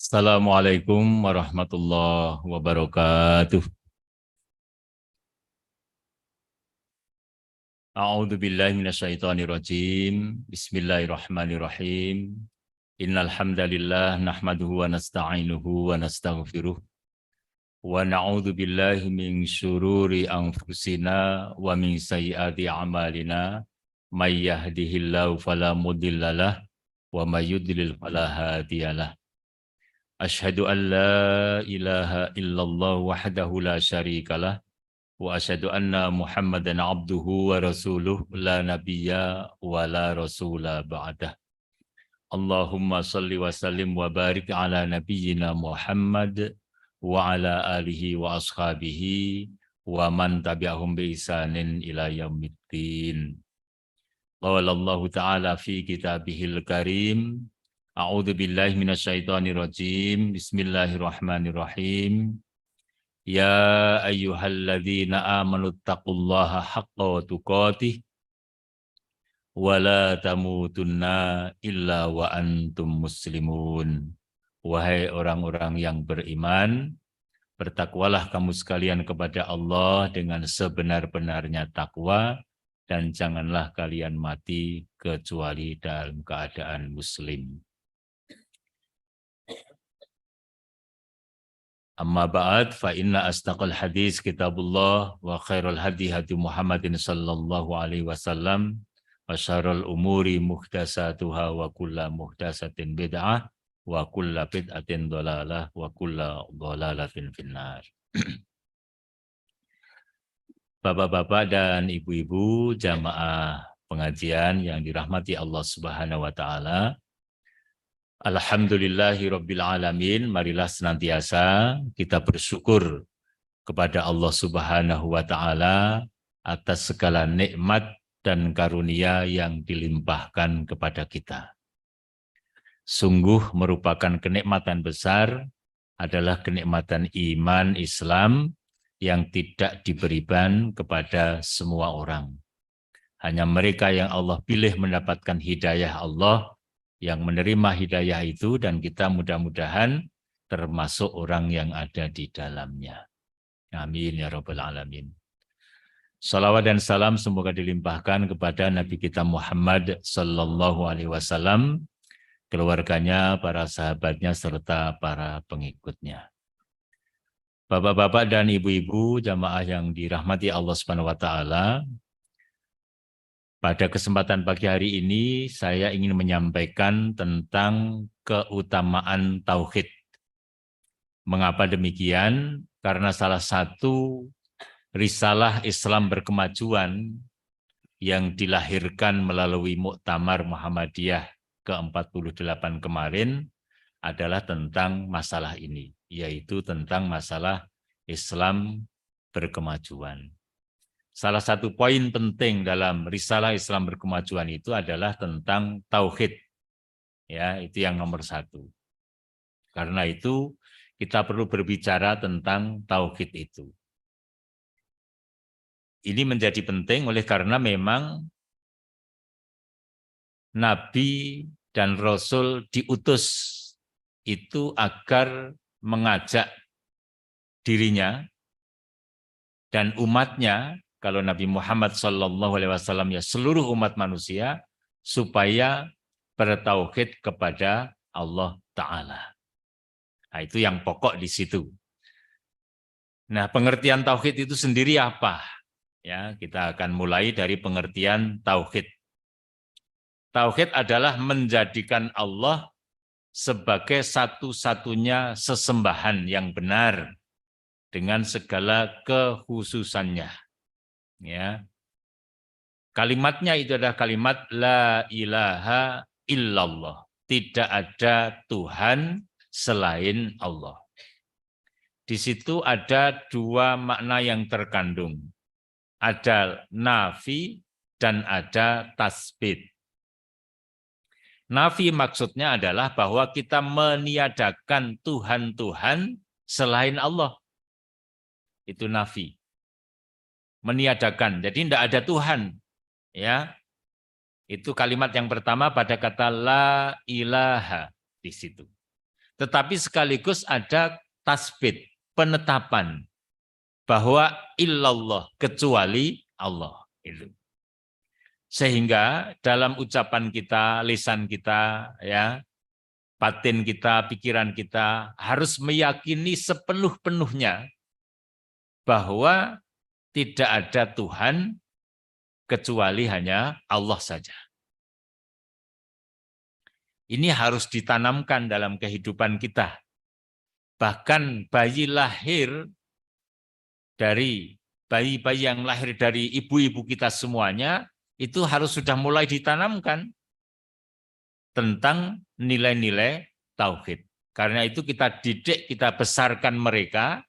Assalamualaikum warahmatullahi wabarakatuh. A'udzu billahi minasyaitonir rajim. Bismillahirrahmanirrahim. Innal hamdalillah nahmaduhu wa nasta'inuhu wa nastaghfiruh wa na'udzu billahi min syururi anfusina wa min sayyiati a'malina. May yahdihillahu fala mudhillalah wa may yudlil fala hadiyalah. Asyhadu an la ilaha illallah wahdahu la syarikalah wa asyhadu anna Muhammadan abduhu wa rasuluh la nabiyya wa la rasula ba'dah. Allahumma salli wa sallim wa barik ala nabiyyina Muhammad wa ala alihi wa ashabihi wa man tabi'ahum bi ihsanin ila yaumiddin. Qala Allah ta'ala fi kitabihil karim. A'udzu billahi minasyaitonir rajim. Bismillahirrahmanirrahim. Ya ayyuhalladzina amanu taqullaha haqqa tuqatih wa la tamutunna illa wa antum muslimun. Wahai orang-orang yang beriman, bertakwalah kamu sekalian kepada Allah dengan sebenar-benarnya takwa dan janganlah kalian mati kecuali dalam keadaan muslim. Amma ba'd fa inna astaqal hadis kitabullah wa khairul hadi hadi Muhammadin sallallahu alaihi wasallam wa syarrul umuri muhdatsatuha wa kullu muhdatsatin bid'ah wa kullu bid'atin dhalalah wa kullu dhalalatin finnar. Bapak-bapak dan ibu-ibu jamaah pengajian yang dirahmati Allah Subhanahu wa taala. Alhamdulillahi Rabbil Alamin, marilah senantiasa kita bersyukur kepada Allah Subhanahu wa Ta'ala atas segala nikmat dan karunia yang dilimpahkan kepada kita. Sungguh merupakan kenikmatan besar, adalah kenikmatan iman Islam yang tidak diberikan kepada semua orang. Hanya mereka yang Allah pilih mendapatkan hidayah Allah, yang menerima hidayah itu, dan kita mudah-mudahan termasuk orang yang ada di dalamnya. Amin ya rabbal alamin. Salawat dan salam semoga dilimpahkan kepada Nabi kita Muhammad sallallahu alaihi wasallam, keluarganya, para sahabatnya, serta para pengikutnya. Bapak-bapak dan ibu-ibu jamaah yang dirahmati Allah Subhanahu wa taala, pada kesempatan pagi hari ini saya ingin menyampaikan tentang keutamaan tauhid. Mengapa demikian? Karena salah satu risalah Islam berkemajuan yang dilahirkan melalui Muktamar Muhammadiyah ke-48 kemarin adalah tentang masalah ini, yaitu tentang masalah Islam berkemajuan. Salah satu poin penting dalam risalah Islam berkemajuan itu adalah tentang tauhid. Ya, itu yang nomor satu. Karena itu kita perlu berbicara tentang tauhid itu. Ini menjadi penting oleh karena memang Nabi dan Rasul diutus itu agar mengajak dirinya dan umatnya, kalau Nabi Muhammad SAW ya seluruh umat manusia, supaya bertauhid kepada Allah Ta'ala. Nah, itu yang pokok di situ. Nah, pengertian tauhid itu sendiri apa? Ya, kita akan mulai dari pengertian tauhid. Tauhid adalah menjadikan Allah sebagai satu-satunya sesembahan yang benar dengan segala kekhususannya. Ya. Kalimatnya itu adalah kalimat la ilaha illallah. Tidak ada Tuhan selain Allah. Di situ ada dua makna yang terkandung. Ada nafi dan ada tasbit. Nafi maksudnya adalah bahwa kita meniadakan Tuhan-Tuhan selain Allah. Itu nafi. Meniadakan, jadi tidak ada Tuhan, ya. Itu kalimat yang pertama pada kata la ilaha di situ. tetapi sekaligus ada tasbit, penetapan bahwa illallah, kecuali Allah. Itu. Sehingga dalam ucapan kita, lisan kita, ya, batin kita, pikiran kita harus meyakini sepenuh-penuhnya bahwa tidak ada Tuhan kecuali hanya Allah saja. Ini harus ditanamkan dalam kehidupan kita. Bahkan bayi yang lahir dari ibu-ibu kita semuanya, itu harus sudah mulai ditanamkan tentang nilai-nilai tauhid. Karena itu kita didik, kita besarkan mereka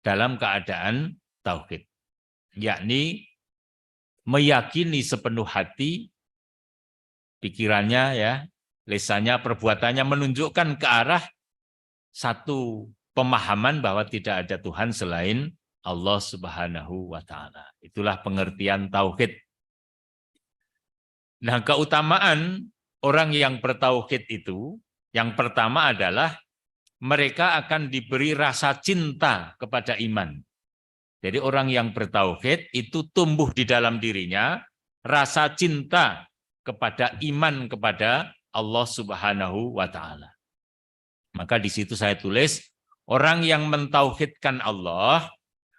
dalam keadaan tauhid. Yakni meyakini sepenuh hati, pikirannya, ya, lisannya, perbuatannya menunjukkan ke arah satu pemahaman bahwa tidak ada Tuhan selain Allah Subhanahu wa Ta'ala. Itulah pengertian tauhid. Nah, keutamaan orang yang bertauhid itu, yang pertama adalah mereka akan diberi rasa cinta kepada iman. Jadi orang yang bertauhid itu tumbuh di dalam dirinya rasa cinta kepada iman kepada Allah Subhanahu wa Ta'ala. Maka di situ saya tulis, orang yang mentauhidkan Allah,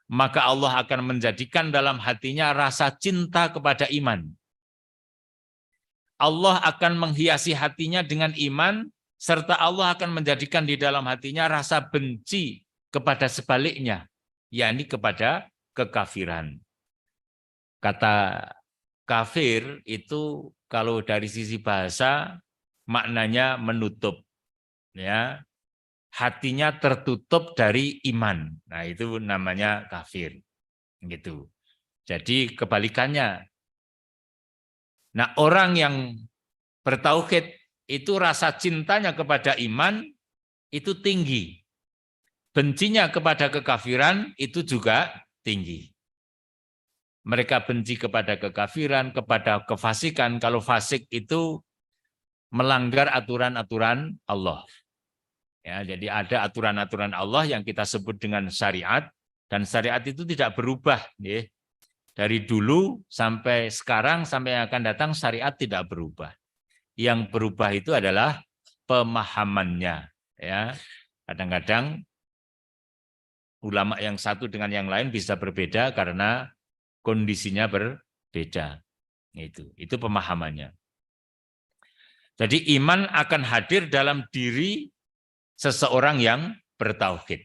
maka Allah akan menjadikan dalam hatinya rasa cinta kepada iman. Allah akan menghiasi hatinya dengan iman, serta Allah akan menjadikan di dalam hatinya rasa benci kepada sebaliknya, yakni kepada kekafiran. Kata kafir itu kalau dari sisi bahasa maknanya menutup, ya, hatinya tertutup dari iman. Nah, itu namanya kafir, gitu. Jadi kebalikannya. Nah, orang yang bertauhid itu rasa cintanya kepada iman itu tinggi. Bencinya kepada kekafiran itu juga tinggi. Mereka benci kepada kekafiran, kepada kefasikan. Kalau fasik itu melanggar aturan-aturan Allah. Ya, jadi ada aturan-aturan Allah yang kita sebut dengan syariat, dan syariat itu tidak berubah. Ya. Dari dulu sampai sekarang, sampai yang akan datang, syariat tidak berubah. Yang berubah itu adalah pemahamannya. Ya, kadang-kadang ulama yang satu dengan yang lain bisa berbeda karena kondisinya berbeda. Itu pemahamannya. Jadi iman akan hadir dalam diri seseorang yang bertauhid.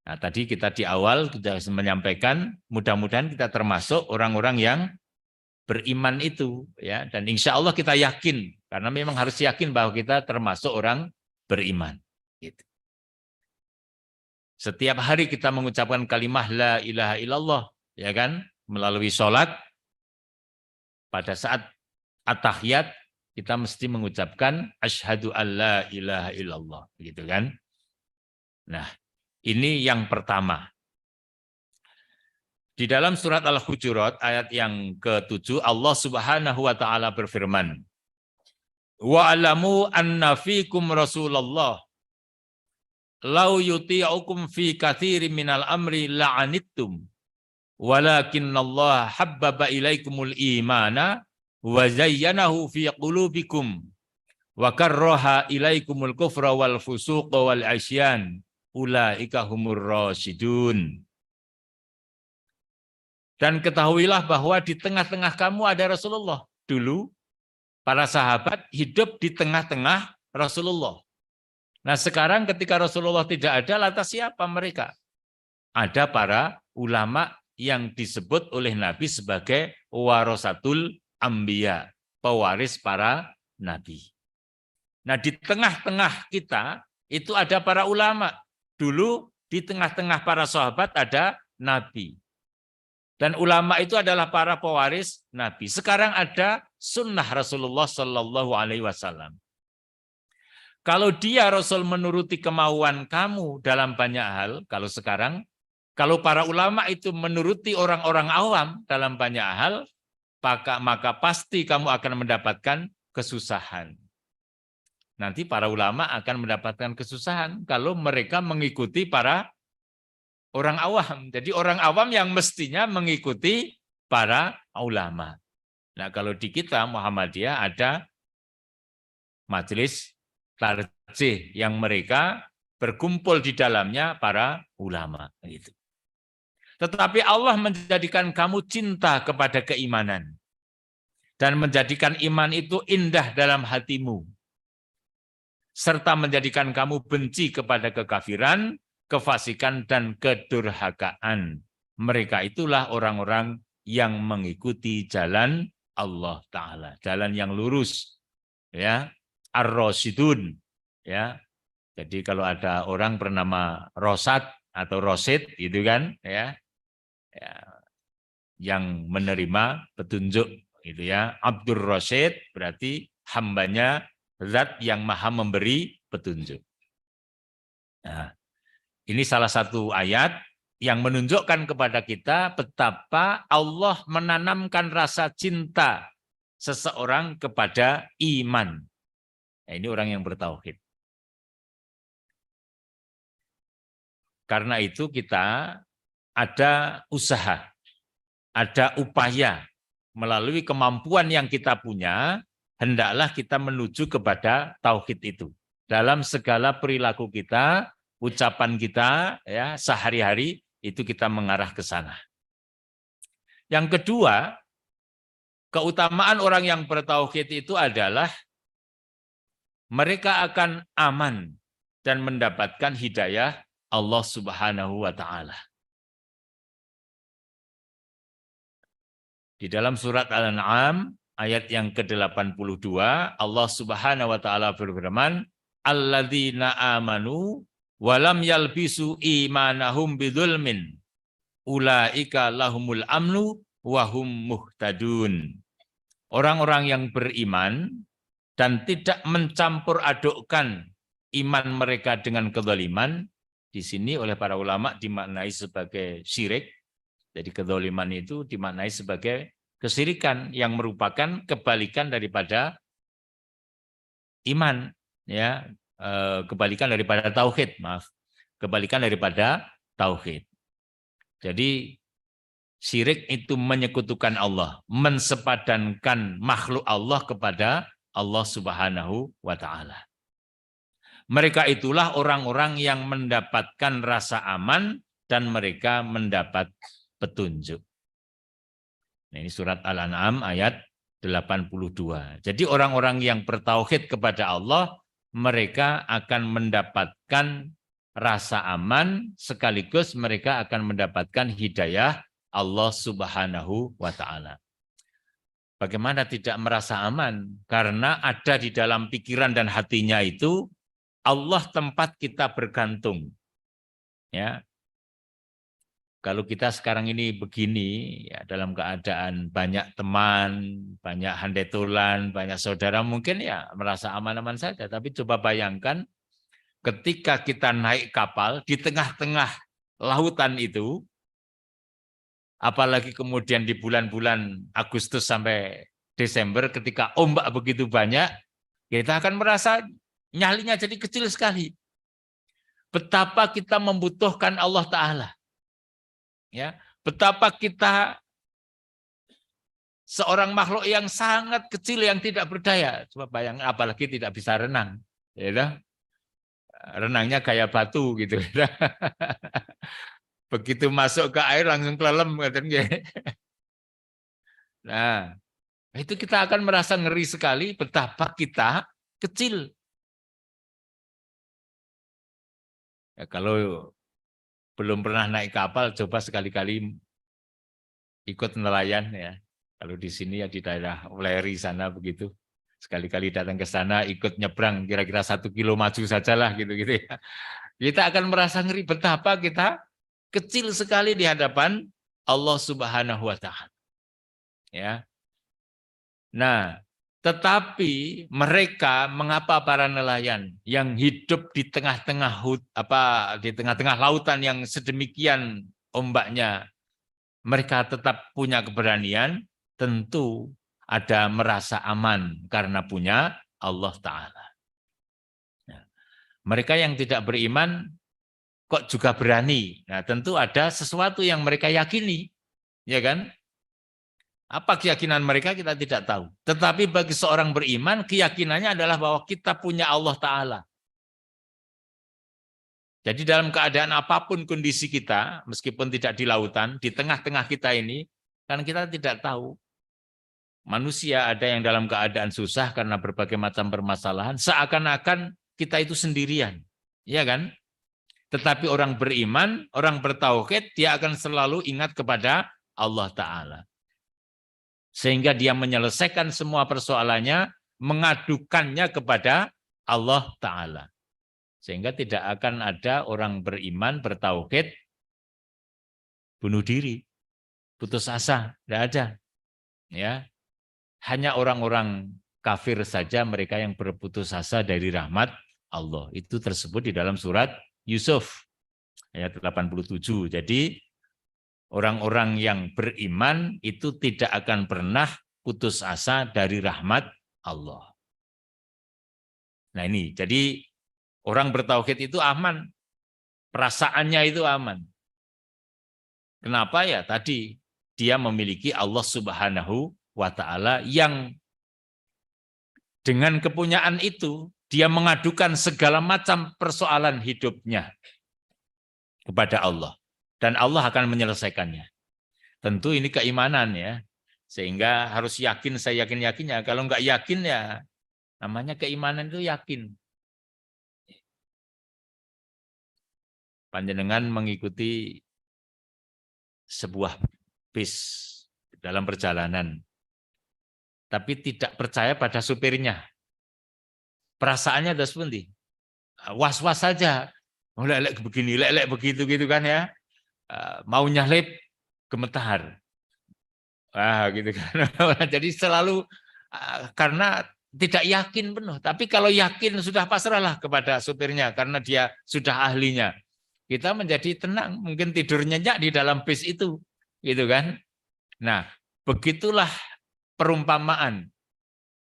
Nah, tadi kita di awal sudah menyampaikan, mudah-mudahan kita termasuk orang-orang yang beriman itu, ya. Dan insya Allah kita yakin, karena memang harus yakin bahwa kita termasuk orang beriman. Gitu. Setiap hari kita mengucapkan kalimah la ilaha illallah, ya kan, melalui sholat. Pada saat at-tahiyat kita mesti mengucapkan asyhadu alla ilaha illallah, gitu kan. Nah, ini yang pertama. Di dalam surat Al-Hujurat ayat yang ke-7 Allah Subhanahu wa Ta'ala berfirman, wa alamu anna fikum Rasulullah lau yuti'ukum fi katsirin minal amri la'anittum walakinnallaha habbaba ilaikumul imana wa zayyanahu fi qulubikum wa karraha ilaikumul kufra wal fusuqa wal isyan ulaika humur rasyidun. Dan ketahuilah bahwa di tengah-tengah kamu ada Rasulullah. Dulu para sahabat hidup di tengah-tengah Rasulullah. Nah, sekarang ketika Rasulullah tidak ada, lantas siapa mereka? Ada para ulama yang disebut oleh Nabi sebagai warasatul anbiya, pewaris para nabi. Nah, di tengah-tengah kita itu ada para ulama. Dulu di tengah-tengah para sahabat ada nabi. Dan ulama itu adalah para pewaris nabi. Sekarang ada sunnah Rasulullah Shallallahu Alaihi Wasallam. Kalau dia Rasul menuruti kemauan kamu dalam banyak hal, kalau sekarang, kalau para ulama itu menuruti orang-orang awam dalam banyak hal, maka pasti kamu akan mendapatkan kesusahan. Nanti para ulama akan mendapatkan kesusahan kalau mereka mengikuti para orang awam. Jadi orang awam yang mestinya mengikuti para ulama. Nah, kalau di kita Muhammadiyah ada majelis tarjih yang mereka berkumpul di dalamnya para ulama. Gitu. Tetapi Allah menjadikan kamu cinta kepada keimanan dan menjadikan iman itu indah dalam hatimu, serta menjadikan kamu benci kepada kekafiran, kefasikan, dan kedurhakaan. Mereka itulah orang-orang yang mengikuti jalan Allah Ta'ala, jalan yang lurus, ya, ar-rasyidun, ya. Jadi kalau ada orang bernama Rosad atau Rosid, itu kan, ya, yang menerima petunjuk, itu ya, Abdur Rasyid berarti hambanya Zat yang maha memberi petunjuk. Nah, ini salah satu ayat yang menunjukkan kepada kita betapa Allah menanamkan rasa cinta seseorang kepada iman. Nah, ini orang yang bertauhid. Karena itu kita ada usaha, ada upaya melalui kemampuan yang kita punya, hendaklah kita menuju kepada tauhid itu. Dalam segala perilaku kita, ucapan kita, ya, sehari-hari itu kita mengarah ke sana. Yang kedua, keutamaan orang yang bertauhid itu adalah mereka akan aman dan mendapatkan hidayah Allah Subhanahu wa Ta'ala. Di dalam surat Al-An'am ayat yang ke-82, Allah Subhanahu wa Ta'ala berfirman, alladzina amanu walam yalbisu imanahum bidzulmin ulaika lahumul amnu wahum muhtadun. Orang-orang yang beriman dan tidak mencampur adukkan iman mereka dengan kezaliman, di sini oleh para ulama dimaknai sebagai syirik. Jadi kezaliman itu dimaknai sebagai kesyirikan yang merupakan kebalikan daripada iman, ya, kebalikan daripada tauhid, maaf, kebalikan daripada tauhid. Jadi syirik itu menyekutukan Allah, mensepadankan makhluk Allah kepada Allah Subhanahu wa Ta'ala. Mereka itulah orang-orang yang mendapatkan rasa aman dan mereka mendapat petunjuk. Nah, ini surat Al-An'am ayat 82. Jadi orang-orang yang bertauhid kepada Allah, mereka akan mendapatkan rasa aman sekaligus mereka akan mendapatkan hidayah Allah Subhanahu wa Ta'ala. Bagaimana tidak merasa aman? Karena ada di dalam pikiran dan hatinya itu Allah tempat kita bergantung. Ya. Kalau kita sekarang ini begini, ya, dalam keadaan banyak teman, banyak handetulan, banyak saudara, mungkin ya merasa aman-aman saja. Tapi coba bayangkan ketika kita naik kapal di tengah-tengah lautan itu, apalagi kemudian di bulan-bulan Agustus sampai Desember ketika ombak begitu banyak, kita akan merasa nyalinya jadi kecil sekali. Betapa kita membutuhkan Allah Ta'ala. Ya, betapa kita seorang makhluk yang sangat kecil yang tidak berdaya. Coba bayangkan, apalagi tidak bisa renang. Ya, renangnya kayak batu gitu. Begitu masuk ke air langsung kelelem. Nah, itu kita akan merasa ngeri sekali betapa kita kecil. Ya, kalau belum pernah naik kapal, coba sekali-kali ikut nelayan ya. Kalau di sini ya di daerah Weleri sana begitu. Sekali-kali datang ke sana ikut nyebrang kira-kira 1 kilo maju sajalah gitu-gitu ya. Kita akan merasa ngeri betapa kita kecil sekali di hadapan Allah Subhanahu wa Ta'ala. Ya. Nah, tetapi mereka, mengapa para nelayan yang hidup di tengah-tengah lautan yang sedemikian ombaknya, mereka tetap punya keberanian? Tentu ada merasa aman karena punya Allah Ta'ala. Mereka yang tidak beriman kok juga berani. Nah, tentu ada sesuatu yang mereka yakini, ya kan? Apa keyakinan mereka kita tidak tahu. Tetapi bagi seorang beriman, keyakinannya adalah bahwa kita punya Allah Ta'ala. Jadi dalam keadaan apapun kondisi kita, meskipun tidak di lautan, di tengah-tengah kita ini, kan kita tidak tahu. Manusia ada yang dalam keadaan susah karena berbagai macam permasalahan, seakan-akan kita itu sendirian. Ya kan? Tetapi orang beriman, orang bertauhid, dia akan selalu ingat kepada Allah Ta'ala. Sehingga dia menyelesaikan semua persoalannya, mengadukannya kepada Allah Ta'ala. Sehingga tidak akan ada orang beriman, bertauhid, bunuh diri, putus asa, tidak ada. Ya, hanya orang-orang kafir saja mereka yang berputus asa dari rahmat Allah. Itu tersebut di dalam surat Yusuf ayat 87. Jadi orang-orang yang beriman itu tidak akan pernah putus asa dari rahmat Allah. Nah ini, jadi orang bertauhid itu aman, perasaannya itu aman. Kenapa ya? Tadi dia memiliki Allah Subhanahu wa Ta'ala yang dengan kepunyaan itu dia mengadukan segala macam persoalan hidupnya kepada Allah. Dan Allah akan menyelesaikannya. Tentu ini keimanan ya. Sehingga harus yakin, saya yakin-yakinnya. Kalau nggak yakin ya namanya keimanan itu yakin. Panjenengan mengikuti sebuah bis dalam perjalanan. Tapi tidak percaya pada supirnya. Perasaannya ada seperti was-was saja. Lelek begini, lelek begitu gitu kan ya. Mau nyalip gemetar. Gitu kan. Jadi selalu karena tidak yakin penuh. Tapi kalau yakin sudah pasrahlah kepada supirnya karena dia sudah ahlinya. Kita menjadi tenang, mungkin tidur nyenyak di dalam bis itu, gitu kan? Nah, begitulah perumpamaan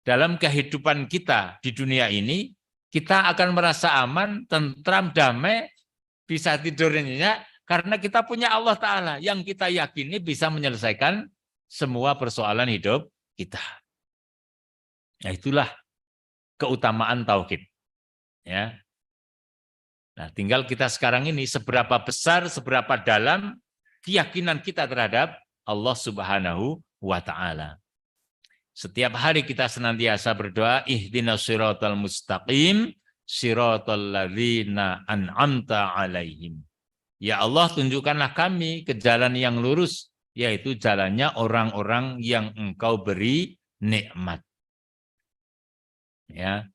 dalam kehidupan kita di dunia ini. Kita akan merasa aman, tentram, damai, bisa tidur nyenyak karena kita punya Allah Ta'ala yang kita yakini bisa menyelesaikan semua persoalan hidup kita. Nah, itulah keutamaan tauhid. Ya. Nah, tinggal kita sekarang ini seberapa besar, seberapa dalam keyakinan kita terhadap Allah Subhanahu wa Ta'ala. Setiap hari kita senantiasa berdoa, ihdinas siratal mustaqim, siratal ladzina an'amta alaihim. Ya Allah, tunjukkanlah kami ke jalan yang lurus, yaitu jalannya orang-orang yang Engkau beri nikmat. Ya.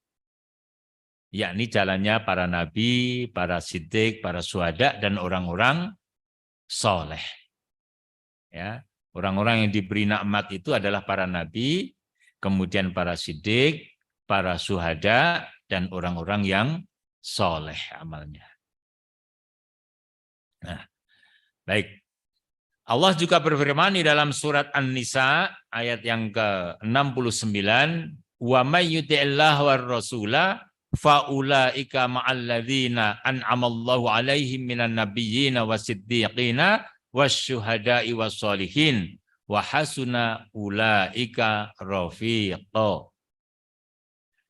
Yakni jalannya para nabi, para siddiq, para syuhada, dan orang-orang soleh. Ya, orang-orang yang diberi nikmat itu adalah para nabi, kemudian para siddiq, para syuhada, dan orang-orang yang soleh amalnya. Nah, baik. Allah juga berfirman di dalam surat An-Nisa ayat yang ke-69, "Wa may yuti'illah war rasula faulaika ma'alladzina an'amallahu 'alaihim minan nabiyyina wasiddiqina wasyuhada'i wassolihin wa hasuna ulaika rafiqa."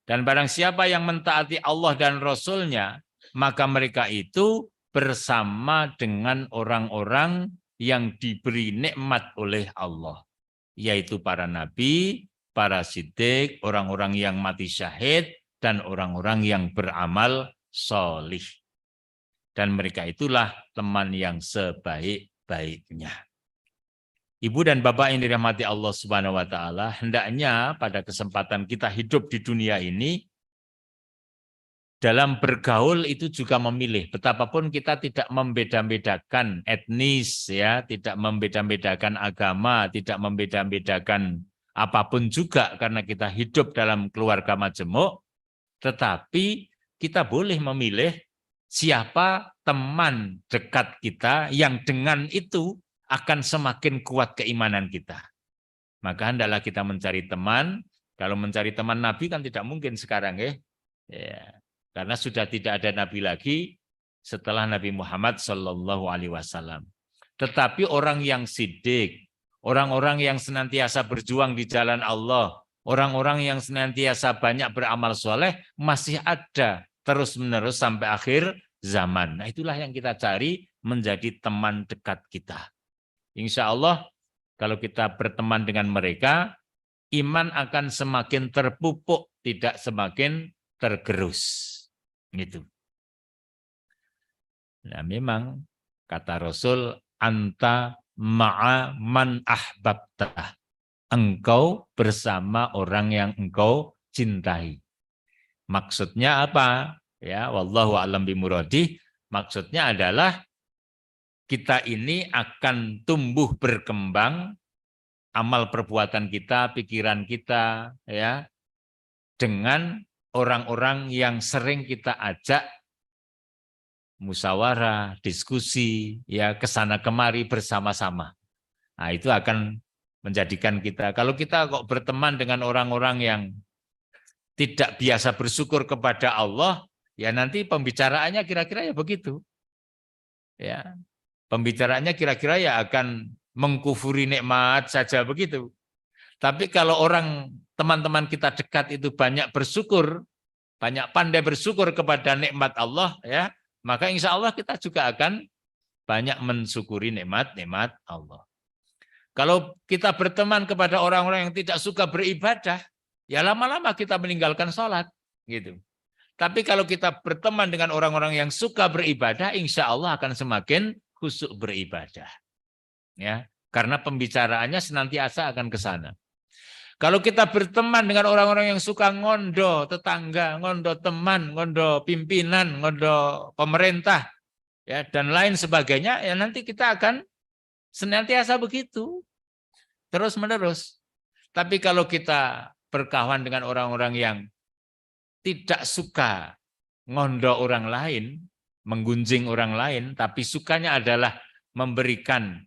Dan barang siapa yang mentaati Allah dan Rasul-Nya, maka mereka itu bersama dengan orang-orang yang diberi nikmat oleh Allah, yaitu para nabi, para siddiq, orang-orang yang mati syahid, dan orang-orang yang beramal solih. Dan mereka itulah teman yang sebaik-baiknya. Ibu dan bapak yang dirahmati Allah Subhanahu wa Ta'ala, hendaknya pada kesempatan kita hidup di dunia ini, dalam bergaul itu juga memilih. Betapapun kita tidak membeda-bedakan etnis, ya, tidak membeda-bedakan agama, tidak membeda-bedakan apapun juga karena kita hidup dalam keluarga majemuk, tetapi kita boleh memilih siapa teman dekat kita yang dengan itu akan semakin kuat keimanan kita. Maka hendaklah kita mencari teman. Kalau mencari teman Nabi kan tidak mungkin sekarang, ya. karena sudah tidak ada nabi lagi setelah Nabi Muhammad Shallallahu Alaihi Wasallam. Tetapi orang yang sidik, orang-orang yang senantiasa berjuang di jalan Allah, orang-orang yang senantiasa banyak beramal soleh masih ada terus-menerus sampai akhir zaman. Nah, itulah yang kita cari menjadi teman dekat kita. Insya Allah kalau kita berteman dengan mereka, iman akan semakin terpupuk, tidak semakin tergerus. Gitu. Nah, memang kata Rasul, anta ma'a man ahbabta. Engkau bersama orang yang engkau cintai. Maksudnya apa? Ya, wallahu a'lam bimuradih. Maksudnya adalah kita ini akan tumbuh berkembang amal perbuatan kita, pikiran kita, ya, dengan orang-orang yang sering kita ajak musyawarah, diskusi, ya kesana kemari bersama-sama. Nah, itu akan menjadikan kita, kalau kita kok berteman dengan orang-orang yang tidak biasa bersyukur kepada Allah, ya nanti pembicaraannya kira-kira ya begitu. Ya, pembicaraannya kira-kira ya akan mengkufuri nikmat saja begitu. Tapi kalau orang teman-teman kita dekat itu banyak bersyukur, banyak pandai bersyukur kepada nikmat Allah, ya, maka insya Allah kita juga akan banyak mensyukuri nikmat-nikmat Allah. Kalau kita berteman kepada orang-orang yang tidak suka beribadah, ya lama-lama kita meninggalkan sholat, gitu. Tapi kalau kita berteman dengan orang-orang yang suka beribadah, insya Allah akan semakin khusyuk beribadah, ya, karena pembicaraannya senantiasa akan ke sana. Kalau kita berteman dengan orang-orang yang suka ngondo tetangga, ngondo teman, ngondo pimpinan, ngondo pemerintah, ya, dan lain sebagainya, ya nanti kita akan senantiasa begitu, terus-menerus. Tapi kalau kita berkawan dengan orang-orang yang tidak suka ngondo orang lain, menggunjing orang lain, tapi sukanya adalah memberikan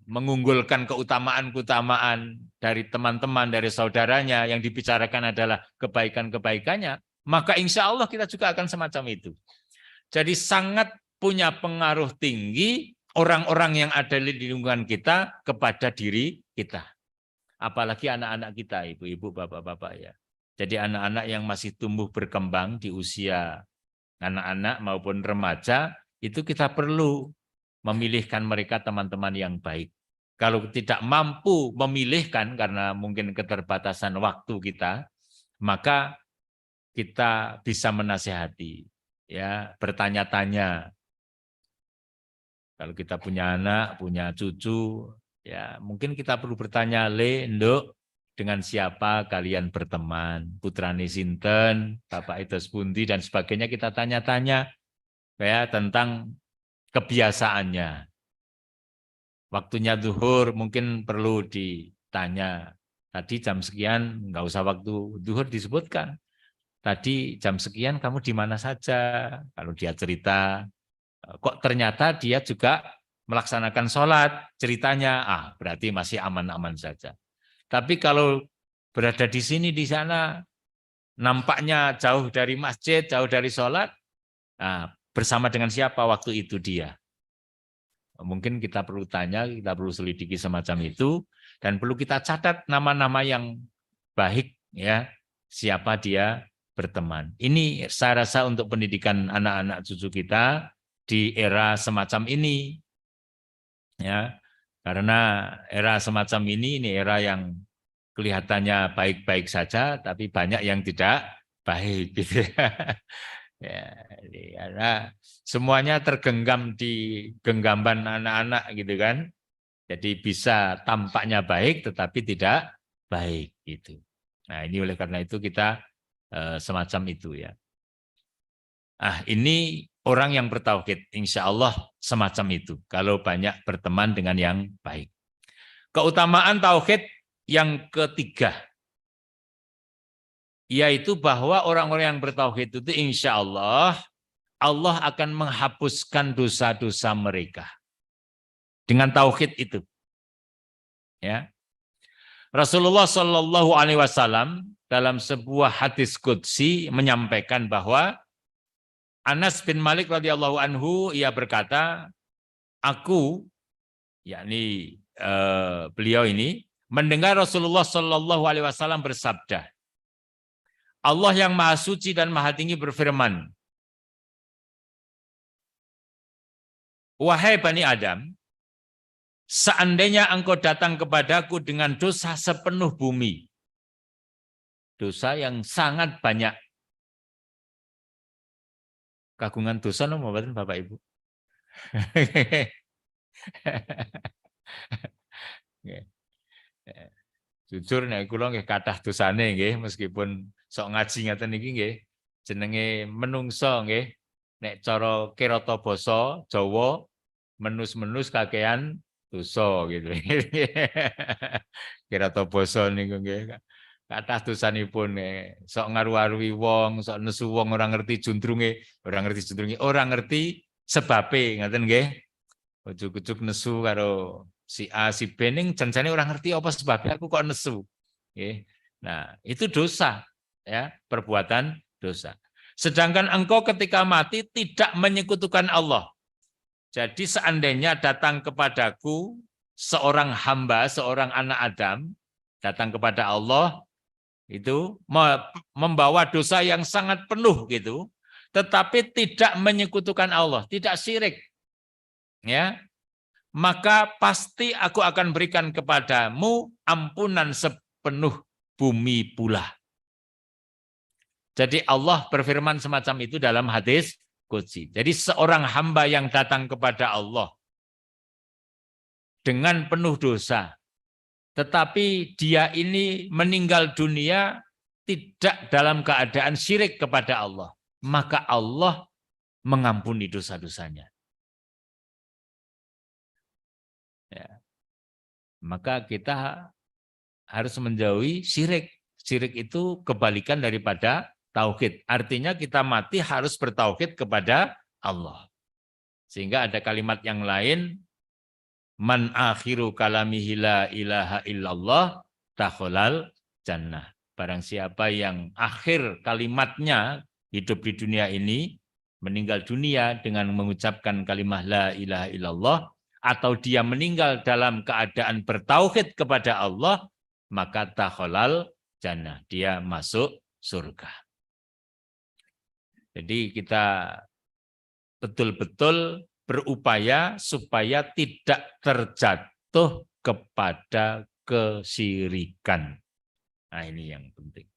mengunggulkan keutamaan-keutamaan dari teman-teman, dari saudaranya, yang dibicarakan adalah kebaikan-kebaikannya, maka insya Allah kita juga akan semacam itu. Jadi sangat punya pengaruh tinggi orang-orang yang ada di lingkungan kita kepada diri kita. Apalagi anak-anak kita, ibu-ibu, bapak-bapak, ya. Jadi anak-anak yang masih tumbuh berkembang di usia anak-anak maupun remaja, itu kita perlu memilihkan mereka teman-teman yang baik. Kalau tidak mampu memilihkan karena mungkin keterbatasan waktu kita, maka kita bisa menasihati, ya, bertanya-tanya. Kalau kita punya anak, punya cucu, ya mungkin kita perlu bertanya, Nduk, dengan siapa kalian berteman? Putrane sinten, Bapak itu pundi, dan sebagainya, kita tanya-tanya, ya, tentang kebiasaannya. Waktunya zuhur mungkin perlu ditanya. Tadi jam sekian, enggak usah waktu zuhur disebutkan. Tadi jam sekian kamu di mana saja? Kalau dia cerita, kok ternyata dia juga melaksanakan sholat, ceritanya, berarti masih aman-aman saja. Tapi kalau berada di sini, di sana, nampaknya jauh dari masjid, jauh dari sholat, bersama dengan siapa waktu itu dia? Mungkin kita perlu tanya, kita perlu selidiki semacam itu, dan perlu kita catat nama-nama yang baik, ya, siapa dia berteman. Ini saya rasa untuk pendidikan anak-anak cucu kita di era semacam ini, ya, karena era semacam ini era yang kelihatannya baik-baik saja, tapi banyak yang tidak baik, gitu ya. Ya, karena semuanya tergenggam di genggaman anak-anak, gitu kan. Jadi bisa tampaknya baik tetapi tidak baik, gitu. Nah, ini oleh karena itu kita semacam itu, ya. Ini orang yang bertauhid, insya Allah semacam itu. Kalau banyak berteman dengan yang baik. Keutamaan tauhid yang ketiga, yaitu bahwa orang-orang yang bertauhid itu insya Allah akan menghapuskan dosa-dosa mereka dengan tauhid itu. Ya, Rasulullah Shallallahu Alaihi Wasallam dalam sebuah hadis qudsi menyampaikan bahwa Anas bin Malik radhiyallahu anhu ia berkata, aku, yakni beliau ini mendengar Rasulullah Shallallahu Alaihi Wasallam bersabda, Allah yang Maha Suci dan Maha Tinggi berfirman, wahai Bani Adam, seandainya engkau datang kepadaku dengan dosa sepenuh bumi, dosa yang sangat banyak. Kagungan dosa nomor berapa Bapak Ibu? Jujur nek kula nggih kathah dosane nggih, meskipun sok ngaji ngaten niki nggih. Jenenge menungso nggih. Nek cara kirata basa Jawa menus-menus kakean dosa gitu. Kirata basa niku nggih. Kathah dosanipun sok ngaru-arui wong, sok nesu wong ora ngerti jundrunge, ora ngerti sebabe ngaten nggih. Ujuk-ujuk nesu karo si A, si B ning janjane ora ngerti apa sebabnya aku kok nesu. Nah, itu dosa, ya, perbuatan dosa. Sedangkan engkau ketika mati tidak menyekutukan Allah. Jadi seandainya datang kepadaku seorang hamba, seorang anak Adam, datang kepada Allah, itu membawa dosa yang sangat penuh gitu, tetapi tidak menyekutukan Allah, tidak syirik. Ya, maka pasti aku akan berikan kepadamu ampunan sepenuh bumi pula. Jadi Allah berfirman semacam itu dalam hadis qudsi. Jadi seorang hamba yang datang kepada Allah dengan penuh dosa, tetapi dia ini meninggal dunia tidak dalam keadaan syirik kepada Allah, maka Allah mengampuni dosa-dosanya. Ya. Maka kita harus menjauhi syirik. Syirik itu kebalikan daripada tauhid. Artinya kita mati harus bertauhid kepada Allah. Sehingga ada kalimat yang lain, man akhiru kalamihi la ilaha illallah dakhalal jannah. Barang siapa yang akhir kalimatnya hidup di dunia ini, meninggal dunia dengan mengucapkan kalimat la ilaha illallah, atau dia meninggal dalam keadaan bertauhid kepada Allah, maka dakhalal jannah, dia masuk surga. Jadi kita betul-betul berupaya supaya tidak terjatuh kepada kesyirikan. Nah, ini yang penting.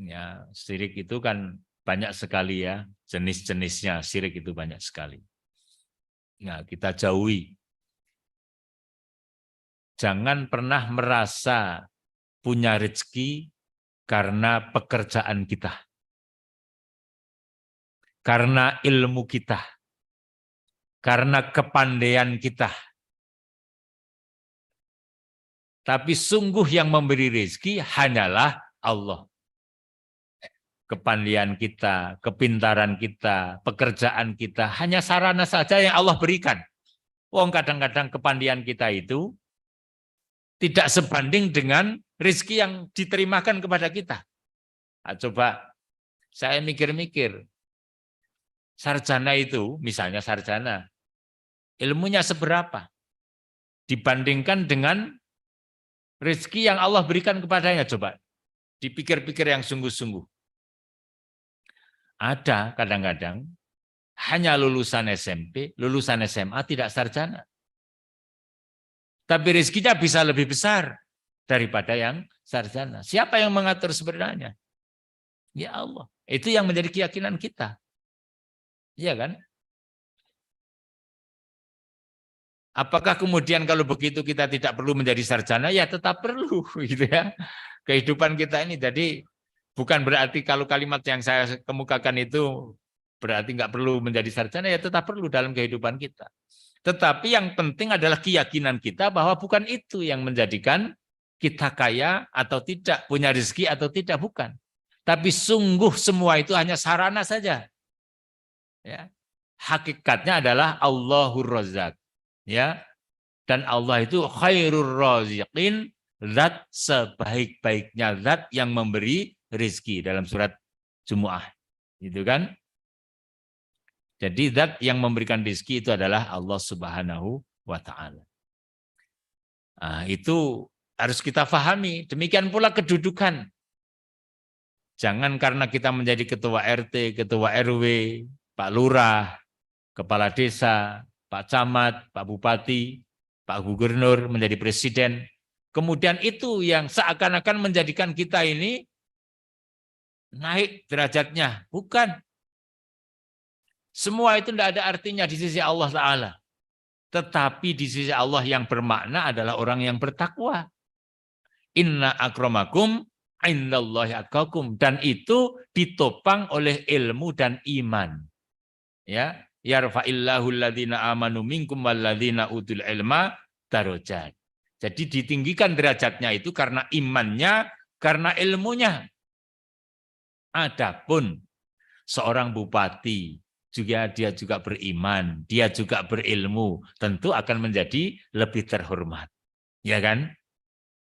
Ya, syirik itu kan banyak sekali ya, jenis-jenisnya syirik itu banyak sekali. Nah, kita jauhi. Jangan pernah merasa punya rezeki karena pekerjaan kita, karena ilmu kita, karena kepandaian kita. Tapi sungguh yang memberi rezeki hanyalah Allah. Kepandaian kita, kepintaran kita, pekerjaan kita, hanya sarana saja yang Allah berikan. Wong kadang-kadang kepandaian kita itu tidak sebanding dengan rezeki yang diterimakan kepada kita. Nah, coba saya mikir-mikir, sarjana itu, misalnya sarjana, ilmunya seberapa dibandingkan dengan rezeki yang Allah berikan kepadanya? Coba dipikir-pikir yang sungguh-sungguh. Ada kadang-kadang hanya lulusan SMP, lulusan SMA, tidak sarjana. Tapi rezekinya bisa lebih besar daripada yang sarjana. Siapa yang mengatur sebenarnya? Ya Allah. Itu yang menjadi keyakinan kita. Iya kan? Apakah kemudian kalau begitu kita tidak perlu menjadi sarjana? Ya tetap perlu gitu ya. Kehidupan kita ini jadi bukan berarti kalau kalimat yang saya kemukakan itu berarti nggak perlu menjadi sarjana, ya tetap perlu dalam kehidupan kita. Tetapi yang penting adalah keyakinan kita bahwa bukan itu yang menjadikan kita kaya atau tidak, punya rezeki atau tidak, bukan. Tapi sungguh semua itu hanya sarana saja. Ya. Hakikatnya adalah Allahur Razzaq. Ya. Dan Allah itu khairur raziqin zat sebaik-baiknya zat yang memberi rezeki dalam surat Jumu'ah. Gitu kan? Jadi zat yang memberikan rezeki itu adalah Allah Subhanahu wa taala. Nah, itu harus kita pahami. Demikian pula kedudukan. Jangan karena kita menjadi ketua RT, ketua RW, Pak Lurah, kepala desa, Pak Camat, Pak Bupati, Pak Gubernur, menjadi presiden. Kemudian itu yang seakan-akan menjadikan kita ini naik derajatnya. Bukan. Semua itu tidak ada artinya di sisi Allah Ta'ala. Tetapi di sisi Allah yang bermakna adalah orang yang bertakwa. Inna akramakum indallahi atqakum. Dan itu ditopang oleh ilmu dan iman. Ya, yarfa'illahu alladhina amanu minkum walladhina utul ilma darajat. Jadi ditinggikan derajatnya itu karena imannya, karena ilmunya. Adapun seorang bupati dia juga beriman, dia juga berilmu, tentu akan menjadi lebih terhormat. Ya kan?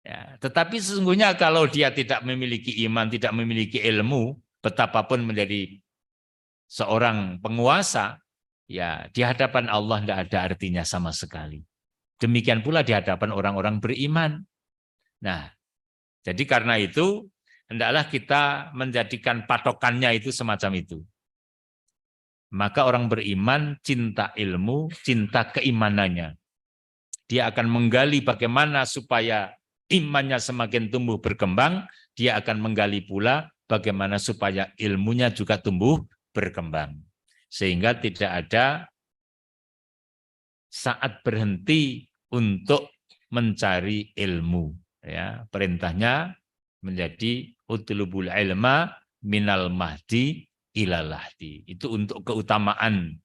Ya, tetapi sesungguhnya kalau dia tidak memiliki iman, tidak memiliki ilmu, betapapun menjadi seorang penguasa, ya di hadapan Allah tidak ada artinya sama sekali. Demikian pula di hadapan orang-orang beriman. Nah, jadi karena itu, hendaklah kita menjadikan patokannya itu semacam itu. Maka orang beriman cinta ilmu, cinta keimanannya. Dia akan menggali bagaimana supaya imannya semakin tumbuh berkembang, dia akan menggali pula bagaimana supaya ilmunya juga tumbuh berkembang. Sehingga tidak ada saat berhenti untuk mencari ilmu. Ya, perintahnya menjadi utlubul ilma minal mahdi ilal lahdi. Itu untuk keutamaan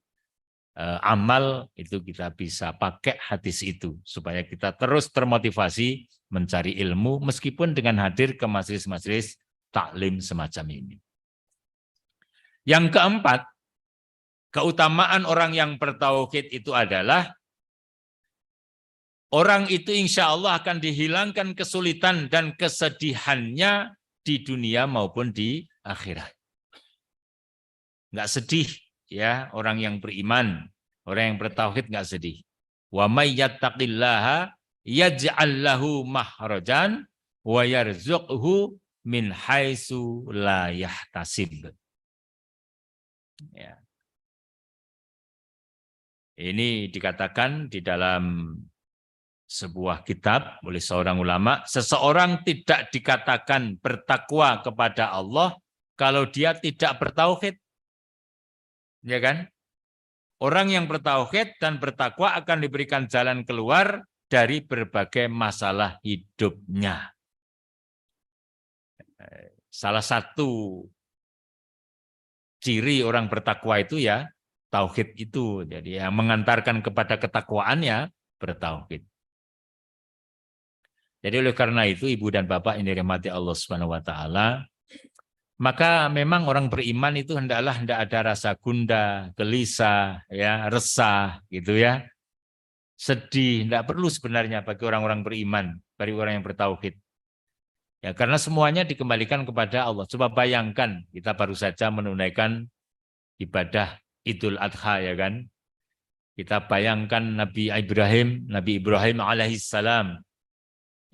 amal, itu kita bisa pakai hadis itu supaya kita terus termotivasi mencari ilmu meskipun dengan hadir ke majelis-majelis taklim semacam ini. Yang keempat, keutamaan orang yang bertauhid itu adalah orang itu insya Allah akan dihilangkan kesulitan dan kesedihannya di dunia maupun di akhirat. Enggak sedih ya orang yang beriman, orang yang bertauhid enggak sedih. Wa may yattaqillaha yaj'al lahu mahrajan wa yarzuqhu min haitsu la yahtasib. Ya. Ini dikatakan di dalam sebuah kitab oleh seorang ulama, seseorang tidak dikatakan bertakwa kepada Allah kalau dia tidak bertauhid. Ya kan? Orang yang bertauhid dan bertakwa akan diberikan jalan keluar dari berbagai masalah hidupnya. Salah satu ciri orang bertakwa itu ya tauhid itu. Jadi yang mengantarkan kepada ketakwaannya bertauhid. Jadi oleh karena itu Ibu dan Bapak yang dirahmati Allah Subhanahu wa taala, maka memang orang beriman itu hendaklah tidak ada rasa gundah, gelisah, ya, resah, gitu ya. Sedih, tidak perlu sebenarnya bagi orang-orang beriman, bagi orang yang bertauhid. Ya, karena semuanya dikembalikan kepada Allah. Coba bayangkan, kita baru saja menunaikan ibadah Idul Adha, ya kan? Kita bayangkan Nabi Ibrahim alaihissalam,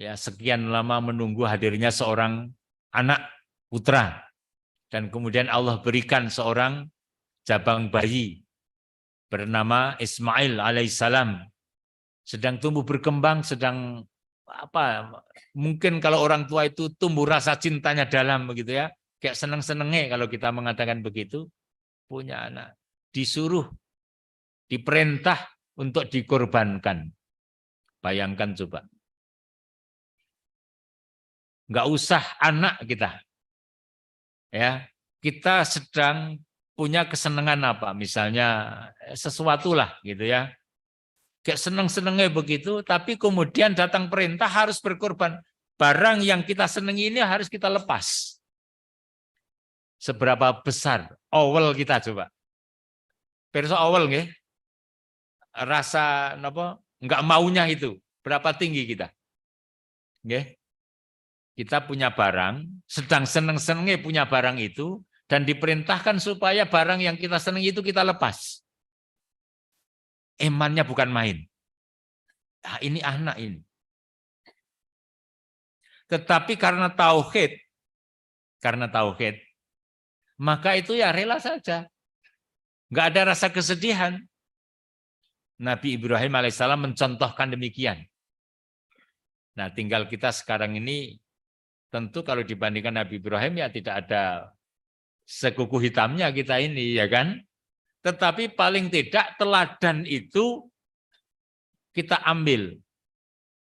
ya sekian lama menunggu hadirnya seorang anak putra. Dan kemudian Allah berikan seorang jabang bayi bernama Ismail alaihissalam. Sedang tumbuh berkembang, sedang mungkin kalau orang tua itu tumbuh rasa cintanya dalam begitu ya. Kayak seneng-senengnya kalau kita mengatakan begitu, punya anak. Disuruh, diperintah untuk dikorbankan. Bayangkan coba. Enggak usah anak kita. Ya, kita sedang punya kesenangan apa, misalnya sesuatu lah gitu ya. Kayak seneng-senengnya begitu, tapi kemudian datang perintah harus berkorban. Barang yang kita senangi ini harus kita lepas. Seberapa besar awal kita coba. Perso awal nggih. Rasa napa enggak maunya itu, berapa tinggi kita? Nggih. Kita punya barang, sedang seneng-senengnya punya barang itu, dan diperintahkan supaya barang yang kita seneng itu kita lepas. Imannya bukan main. Nah, ini anak ini. Tetapi karena tauhid, maka itu ya rela saja. Nggak ada rasa kesedihan. Nabi Ibrahim alaihissalam mencontohkan demikian. Nah, tinggal kita sekarang ini, tentu kalau dibandingkan Nabi Ibrahim ya tidak ada sekuku hitamnya kita ini, ya kan? Tetapi paling tidak teladan itu kita ambil.